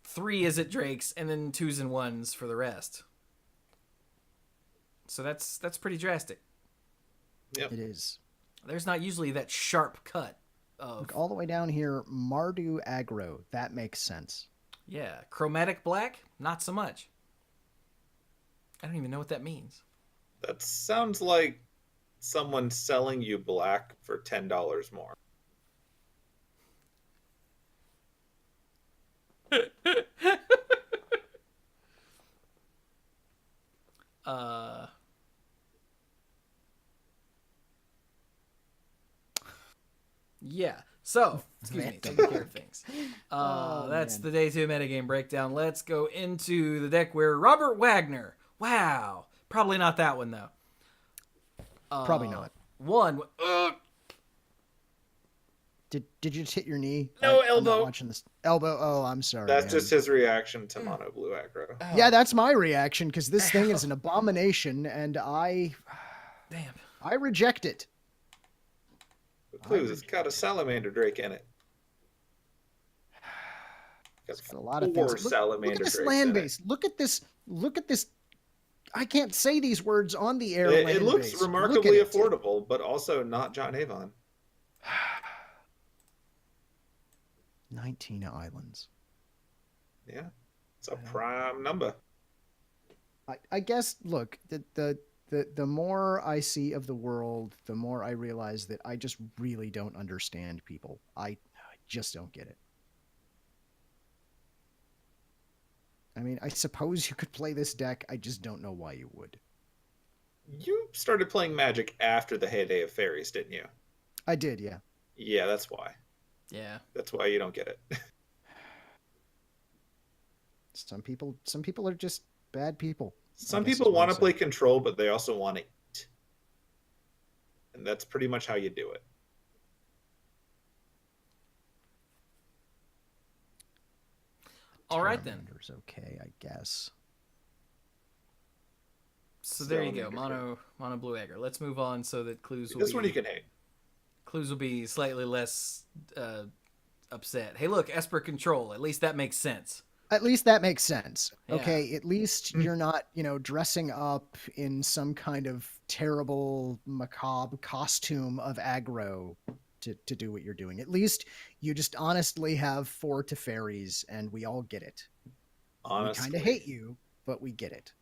3 Izzet Drakes, and then 2s and 1s for the rest. So that's pretty drastic. Yep. It is. There's not usually that sharp cut of... Look, all the way down here, Mardu aggro. That makes sense. Yeah. Chromatic black? Not so much. I don't even know what that means. That sounds like someone selling you black for $10 more. Yeah. So, excuse me, taking care of things. That's man. the day 2 metagame breakdown. Let's go into the deck where Robert Wagner. Wow. Probably not that one, though. Probably not. One. Did you just hit your knee? No, I'm elbow. not watching this. Elbow. Oh, I'm sorry. That's man. just his reaction to mono blue aggro. Oh, Yeah, that's my reaction because this thing is an abomination, and I reject it. Cluze, it's got a salamander drake in it. It's got a lot of Four things. salamander Look at this drakes land in it. base. Look at this. Look at this. I can't say these words on the air. It land looks base. remarkably Look at it. affordable, but also not John Avon. 19 islands. Yeah, it's a prime number. I guess. Look, the more I see of the world, the more I realize that I just really don't understand people. I just don't get it. I mean, I suppose you could play this deck. I just don't know why you would. You started playing Magic after the heyday of fairies, didn't you? I did, yeah. Yeah, that's why. Yeah. That's why you don't get it. Some people are just bad people. Some I guess people is what want I'm to play saying. control, but they also want to eat. And that's pretty much how you do it. All right, then. Salamanders, okay, I guess. So there you go. Salamander. Mono blue aggro. Let's move on so that Cluze will This one you can hate. Cluze will be slightly less upset. Hey, look, Esper control. At least that makes sense. At least that makes sense. Yeah. Okay, at least you're not, dressing up in some kind of terrible macabre costume of aggro to do what you're doing. At least you just honestly have 4 Teferis and we all get it. Honestly, We kind of hate you, but we get it.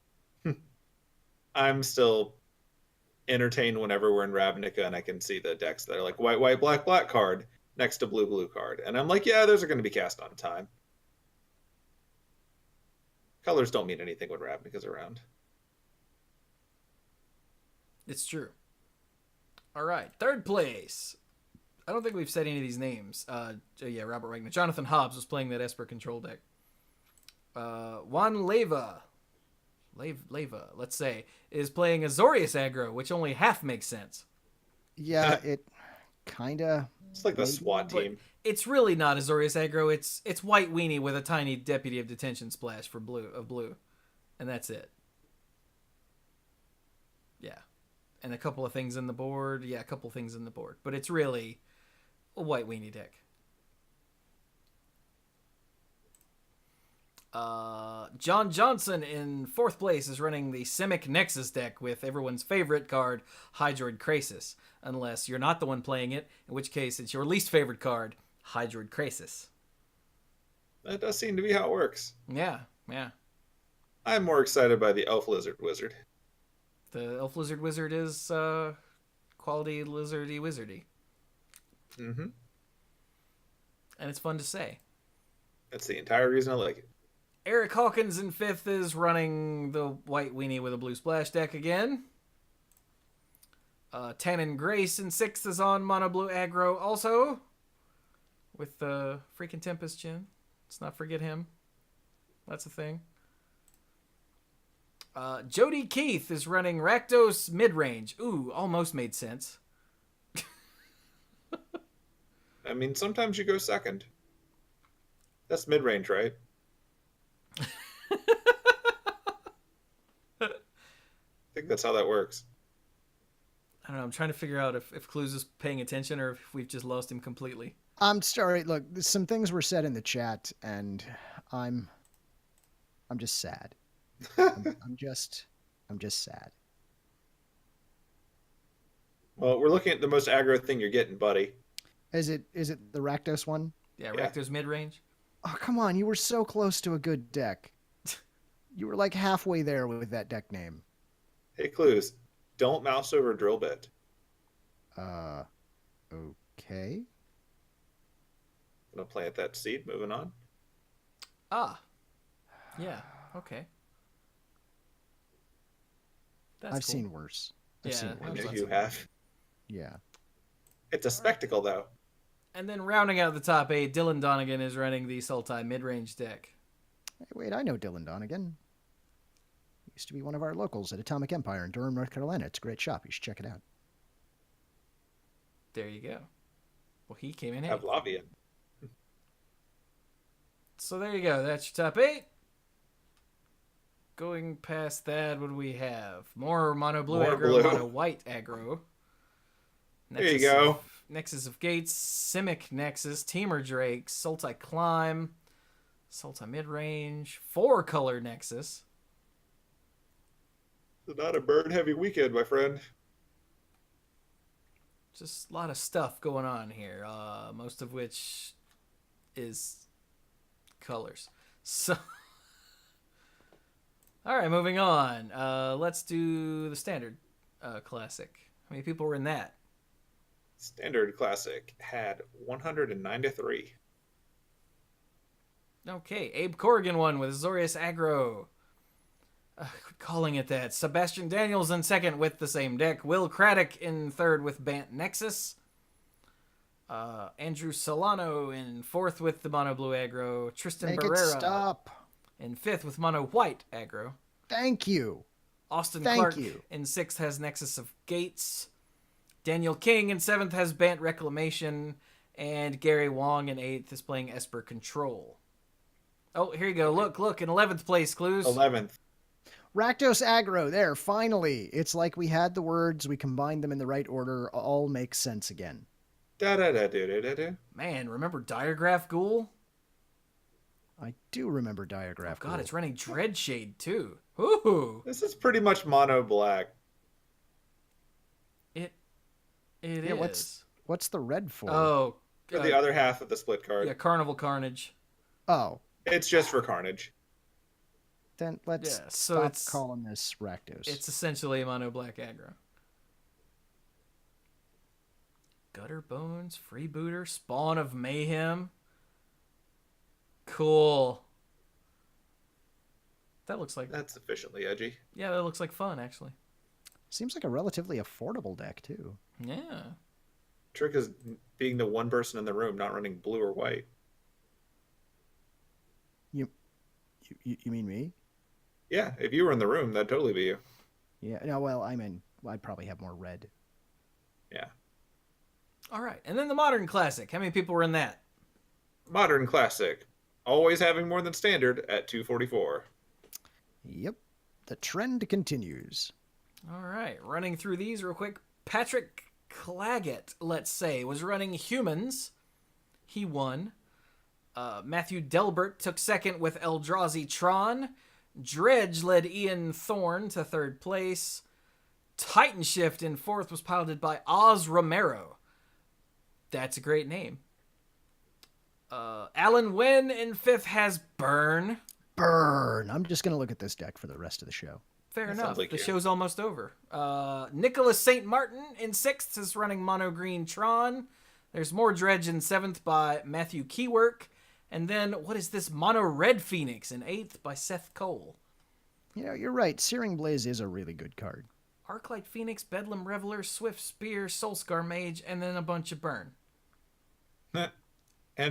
I'm still entertained whenever we're in Ravnica and I can see the decks that are like white, white, black, black card next to blue, blue card. And I'm like, yeah, those are going to be cast on time. Colors don't mean anything when Ravnica's around. It's true. All right, 3rd place. I don't think we've said any of these names. Yeah, Robert Wagner. Jonathan Hobbs was playing that Esper control deck. Juan Leva, let's say, is playing Azorius aggro, which only half makes sense. Yeah, it kind of... It's like the SWAT But team. it's really not Azorius aggro. It's White Weenie with a tiny Deputy of Detention splash for blue, and that's it. Yeah, and a couple of things in the board. Yeah, a couple things in the board, but it's really a White Weenie deck. John Johnson in 4th place is running the Simic Nexus deck with everyone's favorite card, Hydroid Krasis. Unless you're not the one playing it, in which case it's your least favorite card, Hydroid Krasis. That does seem to be how it works. Yeah. I'm more excited by the Elf Lizard Wizard. The Elf Lizard Wizard is quality lizardy wizardy. Mm-hmm. And it's fun to say. That's the entire reason I like it. Eric Hawkins in 5th is running the White Weenie with a blue splash deck again. Tannen Grace in 6th is on mono blue aggro also. With the freaking Tempest Chin. Let's not forget him. That's a thing. Jody Keith is running Rakdos mid-range. Ooh, almost made sense. I mean, sometimes you go second. That's mid-range, right? think that's how that works. I don't know. I'm trying to figure out if Cluze is paying attention or if we've just lost him completely. I'm sorry. Look, some things were said in the chat, and I'm just sad. I'm just sad. Well, we're looking at the most aggro thing you're getting, buddy. Is it the Rakdos one? Yeah, Yeah. Rakdos mid-range. Oh, come on. You were so close to a good deck. You were like halfway there with that deck name. Hey, Cluze, don't mouse over drill bit. Okay. Gonna plant that seed. Moving on. Ah. Yeah, okay. That's I've cool. seen worse. I've Yeah, seen I worse. know That's you have. Yeah. It's a spectacle, though. And then rounding out the top 8, Dylan Donegan is running the Sultai mid-range deck. Hey, wait, I know Dylan Donegan. He used to be one of our locals at Atomic Empire in Durham, North Carolina. It's a great shop. You should check it out. There you go. Well, he came in Have 8th. Lavian. So there you go. That's your top 8. Going past that, what do we have? More mono blue More aggro, blue. mono white aggro. There you go. Nexus of Gates, Simic Nexus, Teamer Drake, Sultai Climb, Sultai Midrange, 4-color Nexus. It's not a bird-heavy weekend, my friend. Just a lot of stuff going on here, most of which is colors. So, all right, moving on. Let's do the standard classic. How many people were in that? Standard Classic had 193. Okay, Abe Corrigan won with Azorius Aggro. Quit calling it that. Sebastian Daniels in second with the same deck. Will Craddock in third with Bant Nexus. Andrew Solano in fourth with the Mono Blue Aggro. Tristan Make it Barrera stop. in fifth with Mono White Aggro. Thank you. Austin Thank Clark you. in sixth has Nexus of Gates. Daniel King in seventh has Bant Reclamation. And Gary Wong in eighth is playing Esper Control. Oh, here you go. Look, in 11th place, Cluze. 11th. Rakdos aggro. There, finally. It's like we had the words, we combined them in the right order. All makes sense again. Da-da-da-do-do-do-do. Man, remember Diagraph Ghoul? I do remember Diagraph. God, it's running Dreadshade, too. Ooh. This is pretty much mono black. It is. Yeah, what's the red for? Oh. For the other half of the split card. Yeah, Carnival Carnage. Oh. It's just for Carnage. Then let's so stop calling this Rakdos. It's essentially a mono black aggro. Gutter Bones, Freebooter, Spawn of Mayhem. Cool. That looks like... That's sufficiently edgy. Yeah, that looks like fun, actually. Seems like a relatively affordable deck, too. Yeah. Trick is being the one person in the room not running blue or white. You mean me? Yeah, if you were in the room, that'd totally be you. Yeah. No, well, I mean, I'd probably have more red. Yeah. All right. And then the Modern Classic. How many people were in that? Modern Classic. Always having more than standard at 244. Yep. The trend continues. All right. Running through these real quick. Patrick Claggett, let's say, was running Humans. He won. Matthew Delbert took second with Eldrazi Tron. Dredge led Ian Thorne to third place. Titan Shift in fourth was piloted by Oz Romero. That's a great name. Alan Wynn in fifth has Burn. Burn. I'm just going to look at this deck for the rest of the show. Fair That enough. sounds like The you. show's almost over. Nicholas St. Martin in sixth is running Mono Green Tron. There's more Dredge in seventh by Matthew Keywork. And then, what is this? Mono Red Phoenix in eighth by Seth Cole. You know, you're right. Searing Blaze is a really good card. Arclight Phoenix, Bedlam Reveler, Swift Spear, Soulscar Mage, and then a bunch of Burn. And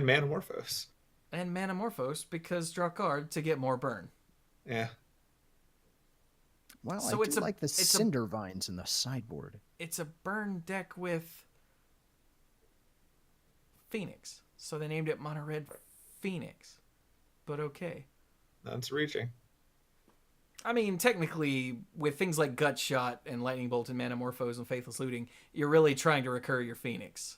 Manamorphose. And Manamorphose, because draw card to get more Burn. Yeah. Well, So I it's do a- like the it's a- Cinder Vines in the sideboard. It's a Burn deck with Phoenix. So they named it Mono Red Phoenix. But okay. That's reaching. I mean, technically, with things like Gut Shot and Lightning Bolt and Manamorphose and Faithless Looting, you're really trying to recur your Phoenix.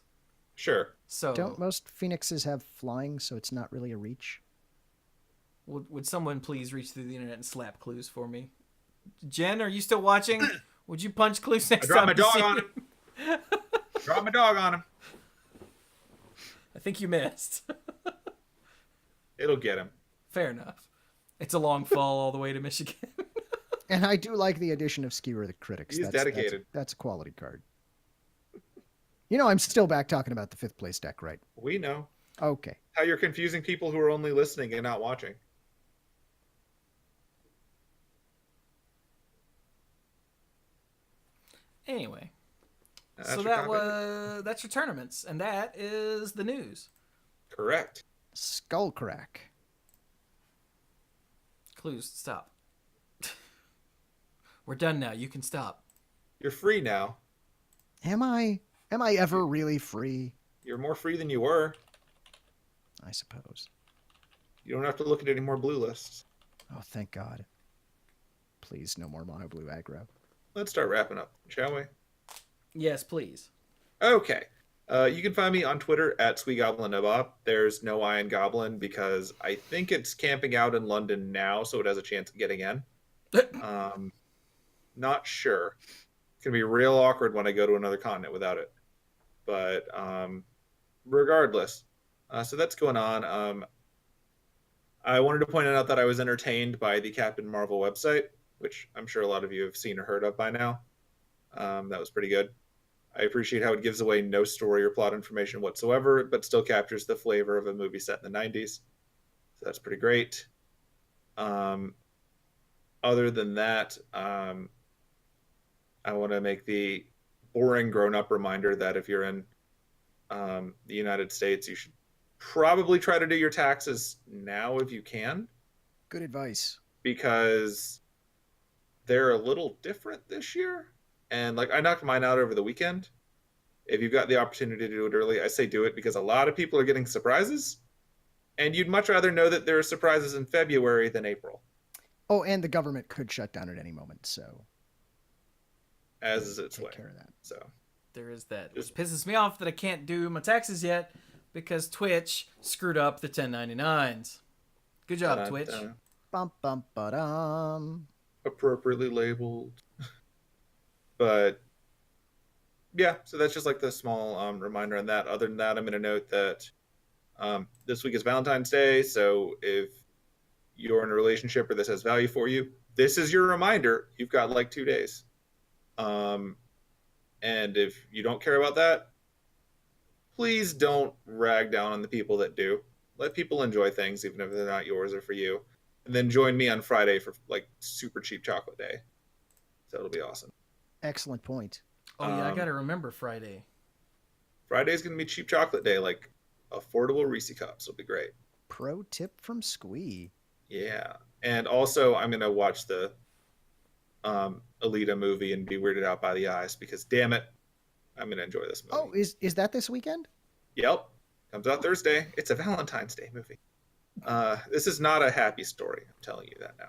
Sure. So, Don't most phoenixes have flying, so it's not really a reach? would someone please reach through the internet and slap Cluze for me? Jen, are you still watching? Would you punch Cluze next I dropped time my you dog see on him? him. Drop my dog on him. I think you missed. It'll get him. Fair enough. It's a long fall all the way to Michigan. And I do like the addition of Skewer the Critics. He's dedicated. That's a quality card. You know, I'm still back talking about the 5th place deck, right? We know Okay. how you're confusing people who are only listening and not watching. Anyway, That's so your topic? that's your tournaments, and that is the news. Correct. Skullcrack. Cluze, stop. We're done now. You can stop. You're free now. Am I ever really free? You're more free than you were. I suppose. You don't have to look at any more blue lists. Oh, thank God. Please, no more mono blue aggro. Let's start wrapping up, shall we? Yes, please. Okay. You can find me on Twitter at SweeGoblinNabob. There's no I in Goblin because I think it's camping out in London now, so it has a chance of getting in. Not sure. It's going to be real awkward when I go to another continent without it. But regardless, so that's going on. I wanted to point out that I was entertained by the Captain Marvel website, which I'm sure a lot of you have seen or heard of by now. That was pretty good. I appreciate how it gives away no story or plot information whatsoever, but still captures the flavor of a movie set in the 90s. So that's pretty great. Other than that, I want to make the boring grown-up reminder that if you're in the United States, you should probably try to do your taxes now if you can. Good advice. Because they're a little different this year. And like I knocked mine out over the weekend. If you've got the opportunity to do it early, I say do it because a lot of people are getting surprises. And you'd much rather know that there are surprises in February than April. Oh, and the government could shut down at any moment, so As is its take way. care of that. So There is that, which pisses me off that I can't do my taxes yet because Twitch screwed up the 1099s. Good job, Twitch. Bum bum ba-dum. Appropriately labeled. But yeah, so that's just like the small reminder on that. Other than that, I'm going to note that this week is Valentine's Day. So if you're in a relationship or this has value for you, this is your reminder. You've got like 2 days. And if you don't care about that, please don't rag down on the people that do. Let people enjoy things, even if they're not yours or for you. And then join me on Friday for like super cheap chocolate day. So it'll be awesome. Excellent point. Oh, yeah, I got to remember Friday. Friday's going to be cheap chocolate day, like affordable Reese cups will be great. Pro tip from Squee. Yeah. And also, I'm going to watch the Alita movie and be weirded out by the eyes because, damn it, I'm going to enjoy this movie. Oh, is that this weekend? Yep. Comes out Thursday. It's a Valentine's Day movie. This is not a happy story. I'm telling you that now.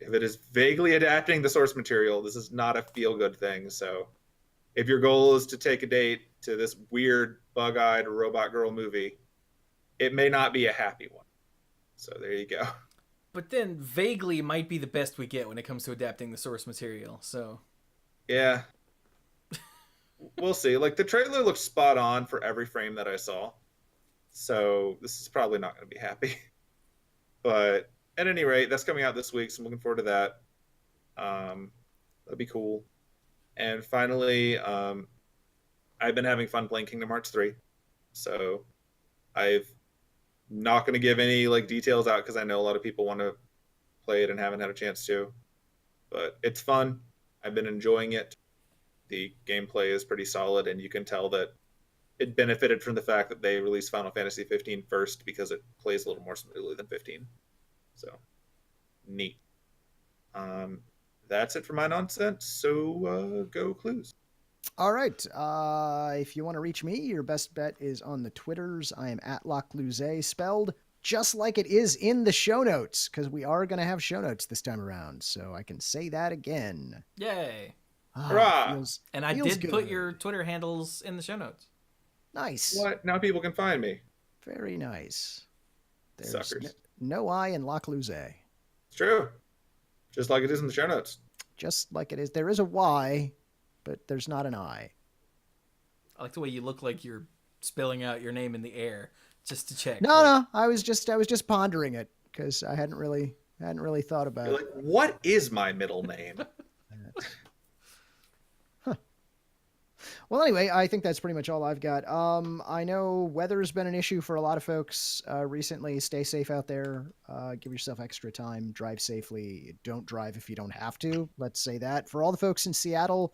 If it is vaguely adapting the source material, this is not a feel-good thing. So if your goal is to take a date to this weird, bug-eyed robot girl movie, it may not be a happy one. So there you go. But then vaguely might be the best we get when it comes to adapting the source material. So Yeah. We'll see. Like, the trailer looks spot on for every frame that I saw. So this is probably not going to be happy. But at any rate, that's coming out this week, so I'm looking forward to that. That'd be cool. And finally, I've been having fun playing Kingdom Hearts 3. So I'm not going to give any like details out because I know a lot of people want to play it and haven't had a chance to. But it's fun. I've been enjoying it. The gameplay is pretty solid, and you can tell that it benefited from the fact that they released Final Fantasy 15 first because it plays a little more smoothly than 15. So, neat. That's it for my nonsense. So, go Cluze. All right. If you want to reach me, your best bet is on the Twitters. I am at LockLuze, spelled just like it is in the show notes, because we are going to have show notes this time around. So I can say that again. Yay. Hurrah! And I feels did put good. your Twitter handles in the show notes. Nice. What? Now people can find me. Very nice. There's Suckers. no I in La Cluze. It's true. Just like it is in the show notes. Just like it is. There is a Y, but there's not an I. I like the way you look like you're spelling out your name in the air just to check. No. I was just pondering it because I hadn't really thought about You're it. like, what is my middle name? Well, anyway, I think that's pretty much all I've got. I know weather's been an issue for a lot of folks recently. Stay safe out there. Give yourself extra time. Drive safely. Don't drive if you don't have to. Let's say that. For all the folks in Seattle,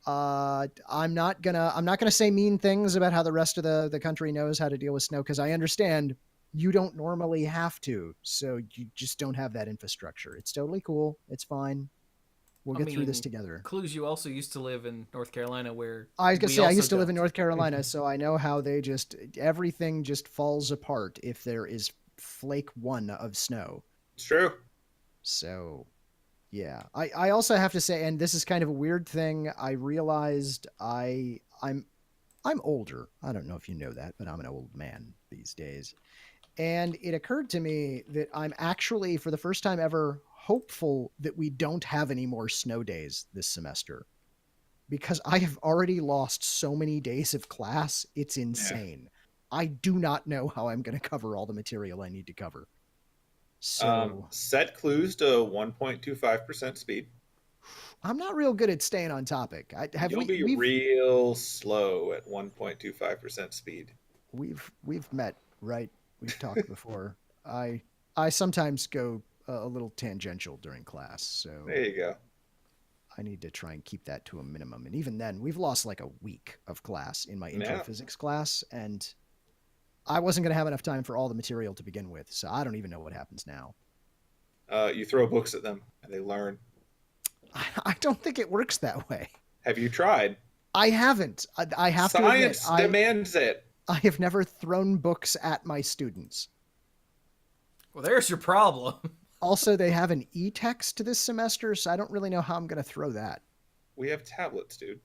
I'm not gonna say mean things about how the rest of the country knows how to deal with snow, because I understand you don't normally have to. So you just don't have that infrastructure. It's totally cool. It's fine. We'll get through this together. Cluze, you also used to live in North Carolina, where I was gonna say I used to live in don't. North Carolina, so I know how everything just falls apart if there is flake one of snow. It's true. So, yeah. I also have to say, and this is kind of a weird thing, I realized I'm older. I don't know if you know that, but I'm an old man these days. And it occurred to me that I'm actually, for the first time ever, hopeful that we don't have any more snow days this semester, because I have already lost so many days of class. It's insane. Yeah. I do not know how I'm going to cover all the material I need to cover. So set Cluze to 1.25% speed. I'm not real good at staying on topic. You'll be real slow at 1.25% speed. We've met, right? We've talked before. I sometimes go a little tangential during class, so there you go. I need to try and keep that to a minimum. And even then, we've lost like a week of class in my intro physics class, and I wasn't going to have enough time for all the material to begin with, so I don't even know what happens now. You throw books at them, and they learn. I don't think it works that way. Have you tried? I haven't. I have Science to admit, demands it. I have never thrown books at my students. Well, there's your problem. Also, they have an e-text this semester, so I don't really know how I'm going to throw that. We have tablets, dude.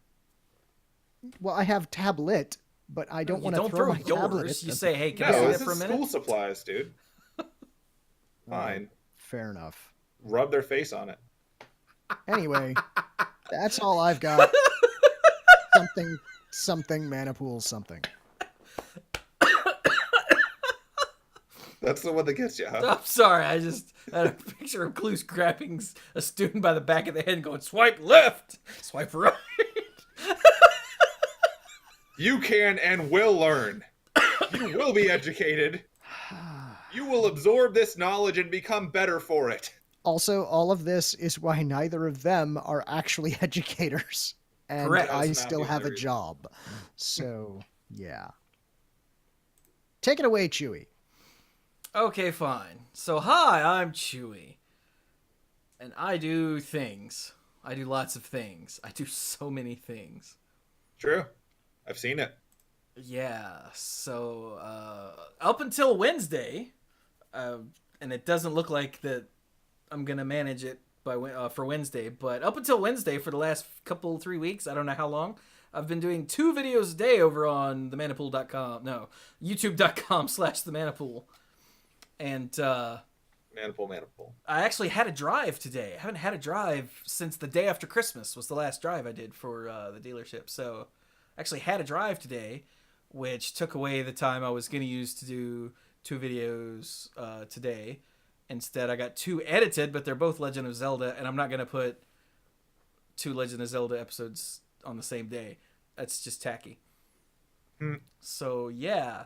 Well, I have tablet, but I don't want to throw my tablet. You say, hey, can I see that for a minute? School supplies, dude. Fine. Fair enough. Rub their face on it. Anyway, that's all I've got. Something, Manipool, something. That's the one that gets you, huh? I'm sorry, I just had a picture of Cluze grabbing a student by the back of the head and going, swipe left, swipe right. You can and will learn. You will be educated. You will absorb this knowledge and become better for it. Also, all of this is why neither of them are actually educators. And correct. I still have a job. So, yeah. Take it away, Chewie. Okay, fine. So, hi, I'm Chewie. And I do things. I do lots of things. I do so many things. True. I've seen it. Yeah, so up until Wednesday, and it doesn't look like that I'm going to manage it for Wednesday, but up until Wednesday for the last 3 weeks, I don't know how long, I've been doing 2 videos a day over on themanipool.com. No, youtube.com/themanipool. And Manipool. I actually had a drive today. I haven't had a drive since the day after Christmas was the last drive I did for the dealership. So I actually had a drive today, which took away the time I was going to use to do 2 videos today. Instead, I got 2 edited, but they're both Legend of Zelda, and I'm not going to put 2 Legend of Zelda episodes on the same day. That's just tacky. So, yeah.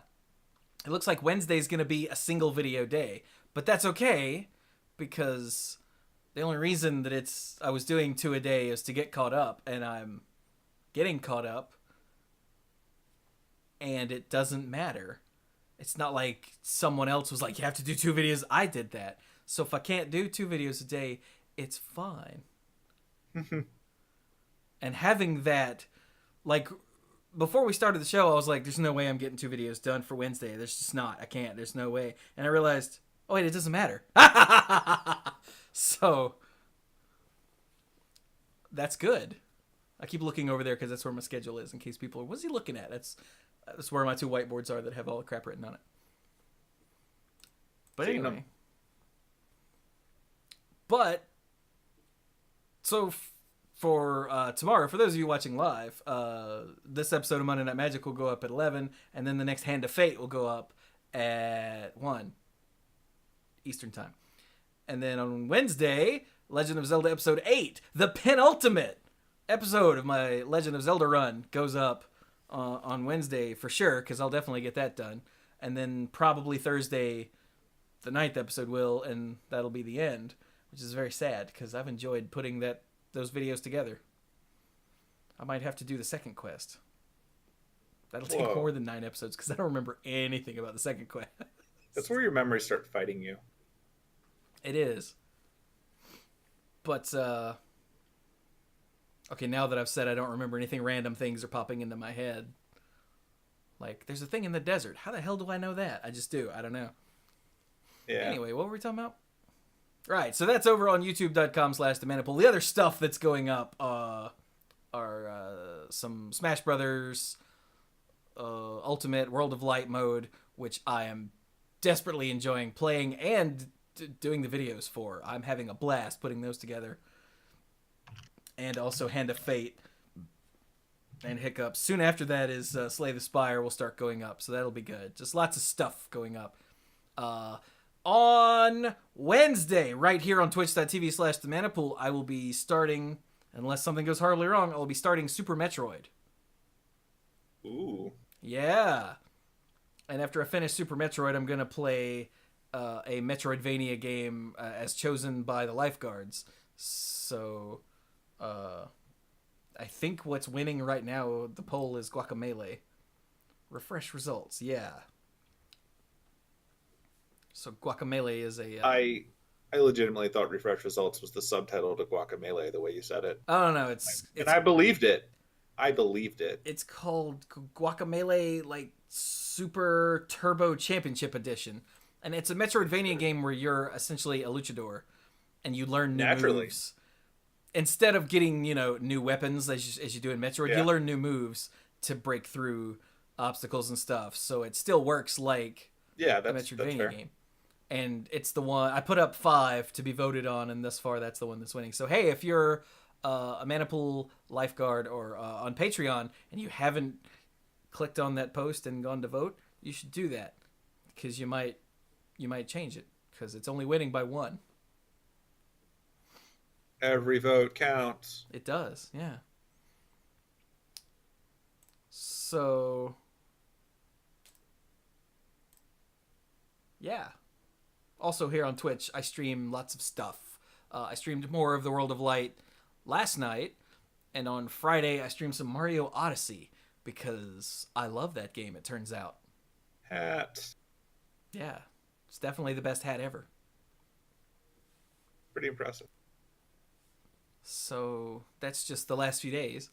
It looks like Wednesday's going to be a single video day, but that's okay, because the only reason that I was doing 2 a day is to get caught up, and I'm getting caught up, and it doesn't matter. It's not like someone else was like, you have to do 2 videos. I did that. So if I can't do 2 videos a day, it's fine. And having that, like, before we started the show, I was like, there's no way I'm getting 2 videos done for Wednesday. There's just not. I can't. There's no way. And I realized, oh, wait, it doesn't matter. So, that's good. I keep looking over there because that's where my schedule is in case people are, what's he looking at? That's where my 2 whiteboards are that have all the crap written on it. But anyway. But, so for tomorrow, for those of you watching live, this episode of Monday Night Magic will go up at 11, and then the next Hand of Fate will go up at 1 Eastern Time. And then on Wednesday, Legend of Zelda Episode 8, the penultimate episode of my Legend of Zelda run, goes up on Wednesday for sure, because I'll definitely get that done. And then probably Thursday, the 9th episode will, and that'll be the end, which is very sad, because I've enjoyed putting those videos together. I might have to do the second quest. That'll take more than 9 episodes, because I don't remember anything about the second quest. That's where your memories start fighting you. It is. But, okay, now that I've said I don't remember anything, random things are popping into my head. Like, there's a thing in the desert. How the hell do I know that? I just do. I don't know. Yeah. Anyway, what were we talking about? Right, so that's over on youtube.com/themanapool. The other stuff that's going up are some Smash Brothers Ultimate World of Light mode, which I am desperately enjoying playing and doing the videos for. I'm having a blast putting those together. And also Hand of Fate and Hiccups. Soon after that is Slay the Spire will start going up, so that'll be good. Just lots of stuff going up. On Wednesday, right here on twitch.tv/themanapool, I will be starting, unless something goes horribly wrong, I will be starting Super Metroid. Ooh. Yeah. And after I finish Super Metroid, I'm going to play a Metroidvania game as chosen by the lifeguards. So, I think what's winning right now, the poll, is Guacamelee. Refresh results, yeah. So Guacamelee is a... I legitimately thought Refresh Results was the subtitle to Guacamelee, the way you said it. Oh, no, And I believed it. I believed it. It's called Guacamelee, like, Super Turbo Championship Edition. And it's a Metroidvania game where you're essentially a luchador. And you learn new moves. Instead of getting, new weapons as you do in Metroid, you learn new moves to break through obstacles and stuff. So it still works like a Metroidvania game. And it's the one I put up 5 to be voted on, and thus far that's the one that's winning. So hey, if you're a Manapool lifeguard or on Patreon and you haven't clicked on that post and gone to vote, you should do that, because you might change it, because it's only winning by 1. Every vote counts. It does, yeah. So yeah. Also here on Twitch, I stream lots of stuff. I streamed more of the World of Light last night, and on Friday I streamed some Mario Odyssey, because I love that game, it turns out. Hat. Yeah, it's definitely the best hat ever. Pretty impressive. So that's just the last few days.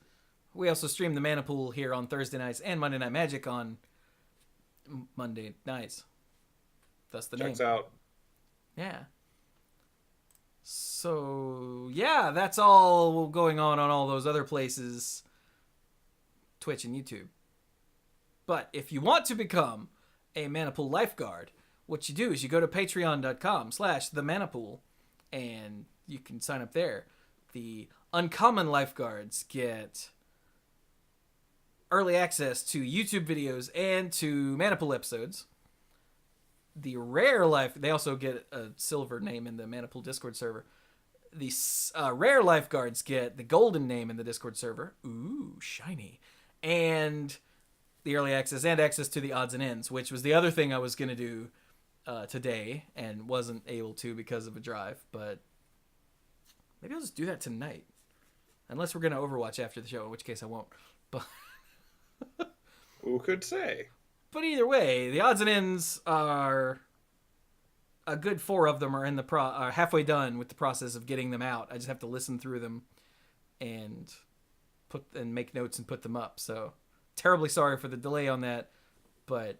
We also stream the Manapool here on Thursday nights and Monday Night Magic on Monday nights. That's the name. Checks out. Yeah. So, yeah, that's all going on all those other places, Twitch and YouTube. But if you want to become a Manapool lifeguard, what you do is you go to patreon.com/themanapool, and you can sign up there. The uncommon lifeguards get early access to YouTube videos and to Manapool episodes. The rare they also get a silver name in the Manapool Discord server. The rare lifeguards get the golden name in the Discord server. Ooh, shiny. And the early access and access to the odds and ends, which was the other thing I was going to do today and wasn't able to because of a drive. But maybe I'll just do that tonight. Unless we're going to Overwatch after the show, in which case I won't. But who could say? But either way, the odds and ends are a good 4 of them are in are halfway done with the process of getting them out. I just have to listen through them and make notes and put them up. So terribly sorry for the delay on that, but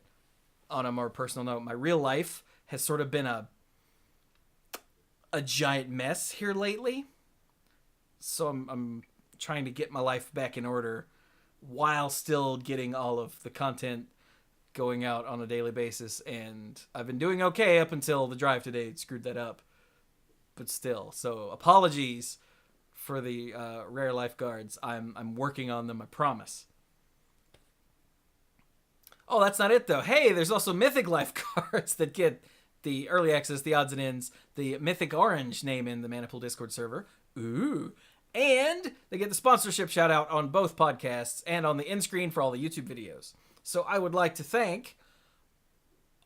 on a more personal note, my real life has sort of been a giant mess here lately. So I'm trying to get my life back in order while still getting all of the content going out on a daily basis, and I've been doing okay up until the drive today screwed that up. But still, so apologies for the rare lifeguards. I'm working on them, I promise. Oh, that's not it though. Hey, there's also mythic lifeguards that get the early access, the odds and ends, the mythic orange name in the Manipool Discord server. Ooh. And they get the sponsorship shout out on both podcasts and on the end screen for all the YouTube videos. So I would like to thank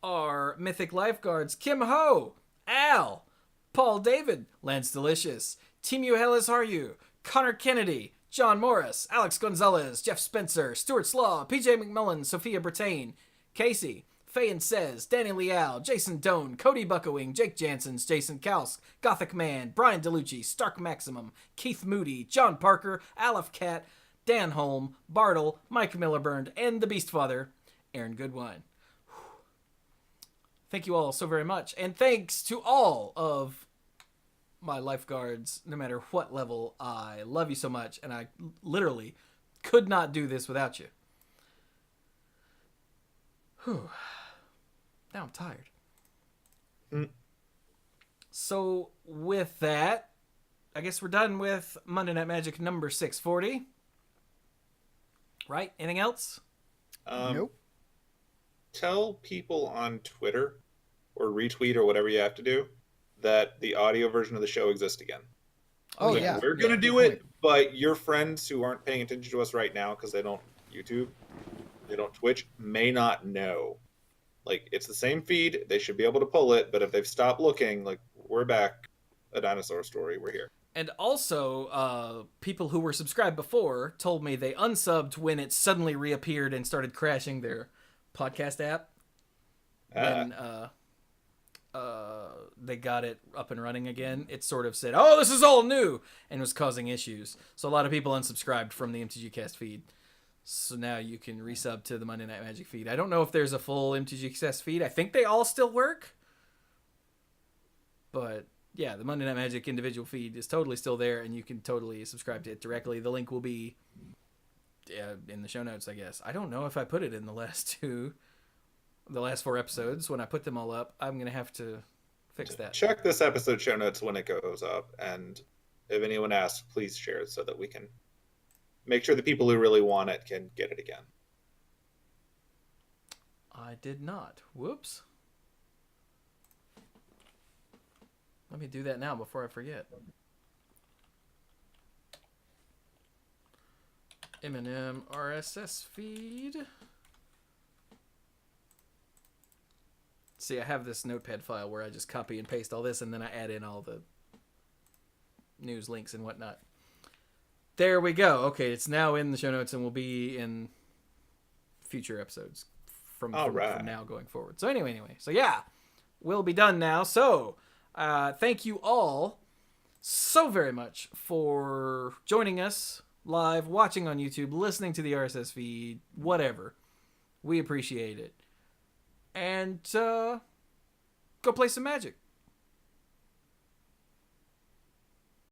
our mythic lifeguards, Kim Ho, Al, Paul David, Lance Delicious, Team You Hellas Are You, Connor Kennedy, John Morris, Alex Gonzalez, Jeff Spencer, Stuart Slaw, PJ McMillan, Sophia Brattain, Casey, Faye Says, Danny Leal, Jason Doan, Cody Buckowing, Jake Jansons, Jason Kausk, Gothic Man, Brian DeLucci, Stark Maximum, Keith Moody, John Parker, Aleph Cat, Dan Holm, Bartle, Mike Millerburn, and the Beastfather, Aaron Goodwine. Thank you all so very much. And thanks to all of my lifeguards, no matter what level. I love you so much, and I literally could not do this without you. Whew. Now I'm tired. So with that, I guess we're done with Monday Night Magic number 640. Right? Anything else? Nope. Tell people on Twitter or retweet or whatever you have to do that the audio version of the show exists again. Oh, Like, yeah. we're going to Yeah, do good it, point. but your friends who aren't paying attention to us right now because they don't YouTube, they don't Twitch, may not know. Like, it's the same feed. They should be able to pull it, but if they've stopped looking, like, we're back. A dinosaur story. We're here. And also, people who were subscribed before told me they unsubbed when it suddenly reappeared and started crashing their podcast app. When they got it up and running again, it sort of said, "Oh, this is all new," and was causing issues. So a lot of people unsubscribed from the MTG Cast feed. So now you can resub to the Monday Night Magic feed. I don't know if there's a full MTG Cast feed. I think they all still work. But yeah, the Monday Night Magic individual feed is totally still there, and you can totally subscribe to it directly. The link will be in the show notes, I guess. I don't know if I put it in the last 4 episodes. When I put them all up, I'm going to have to fix that. Check this episode show notes when it goes up, and if anyone asks, please share it so that we can make sure the people who really want it can get it again. I did not. Whoops. Let me do that now before I forget. MNM RSS feed. See, I have this notepad file where I just copy and paste all this, and then I add in all the news links and whatnot. There we go. Okay, it's now in the show notes and will be in future episodes from now going forward. So anyway. So yeah, we'll be done now. So thank you all so very much for joining us live, watching on YouTube, listening to the RSS feed, whatever. We appreciate it. And go play some Magic.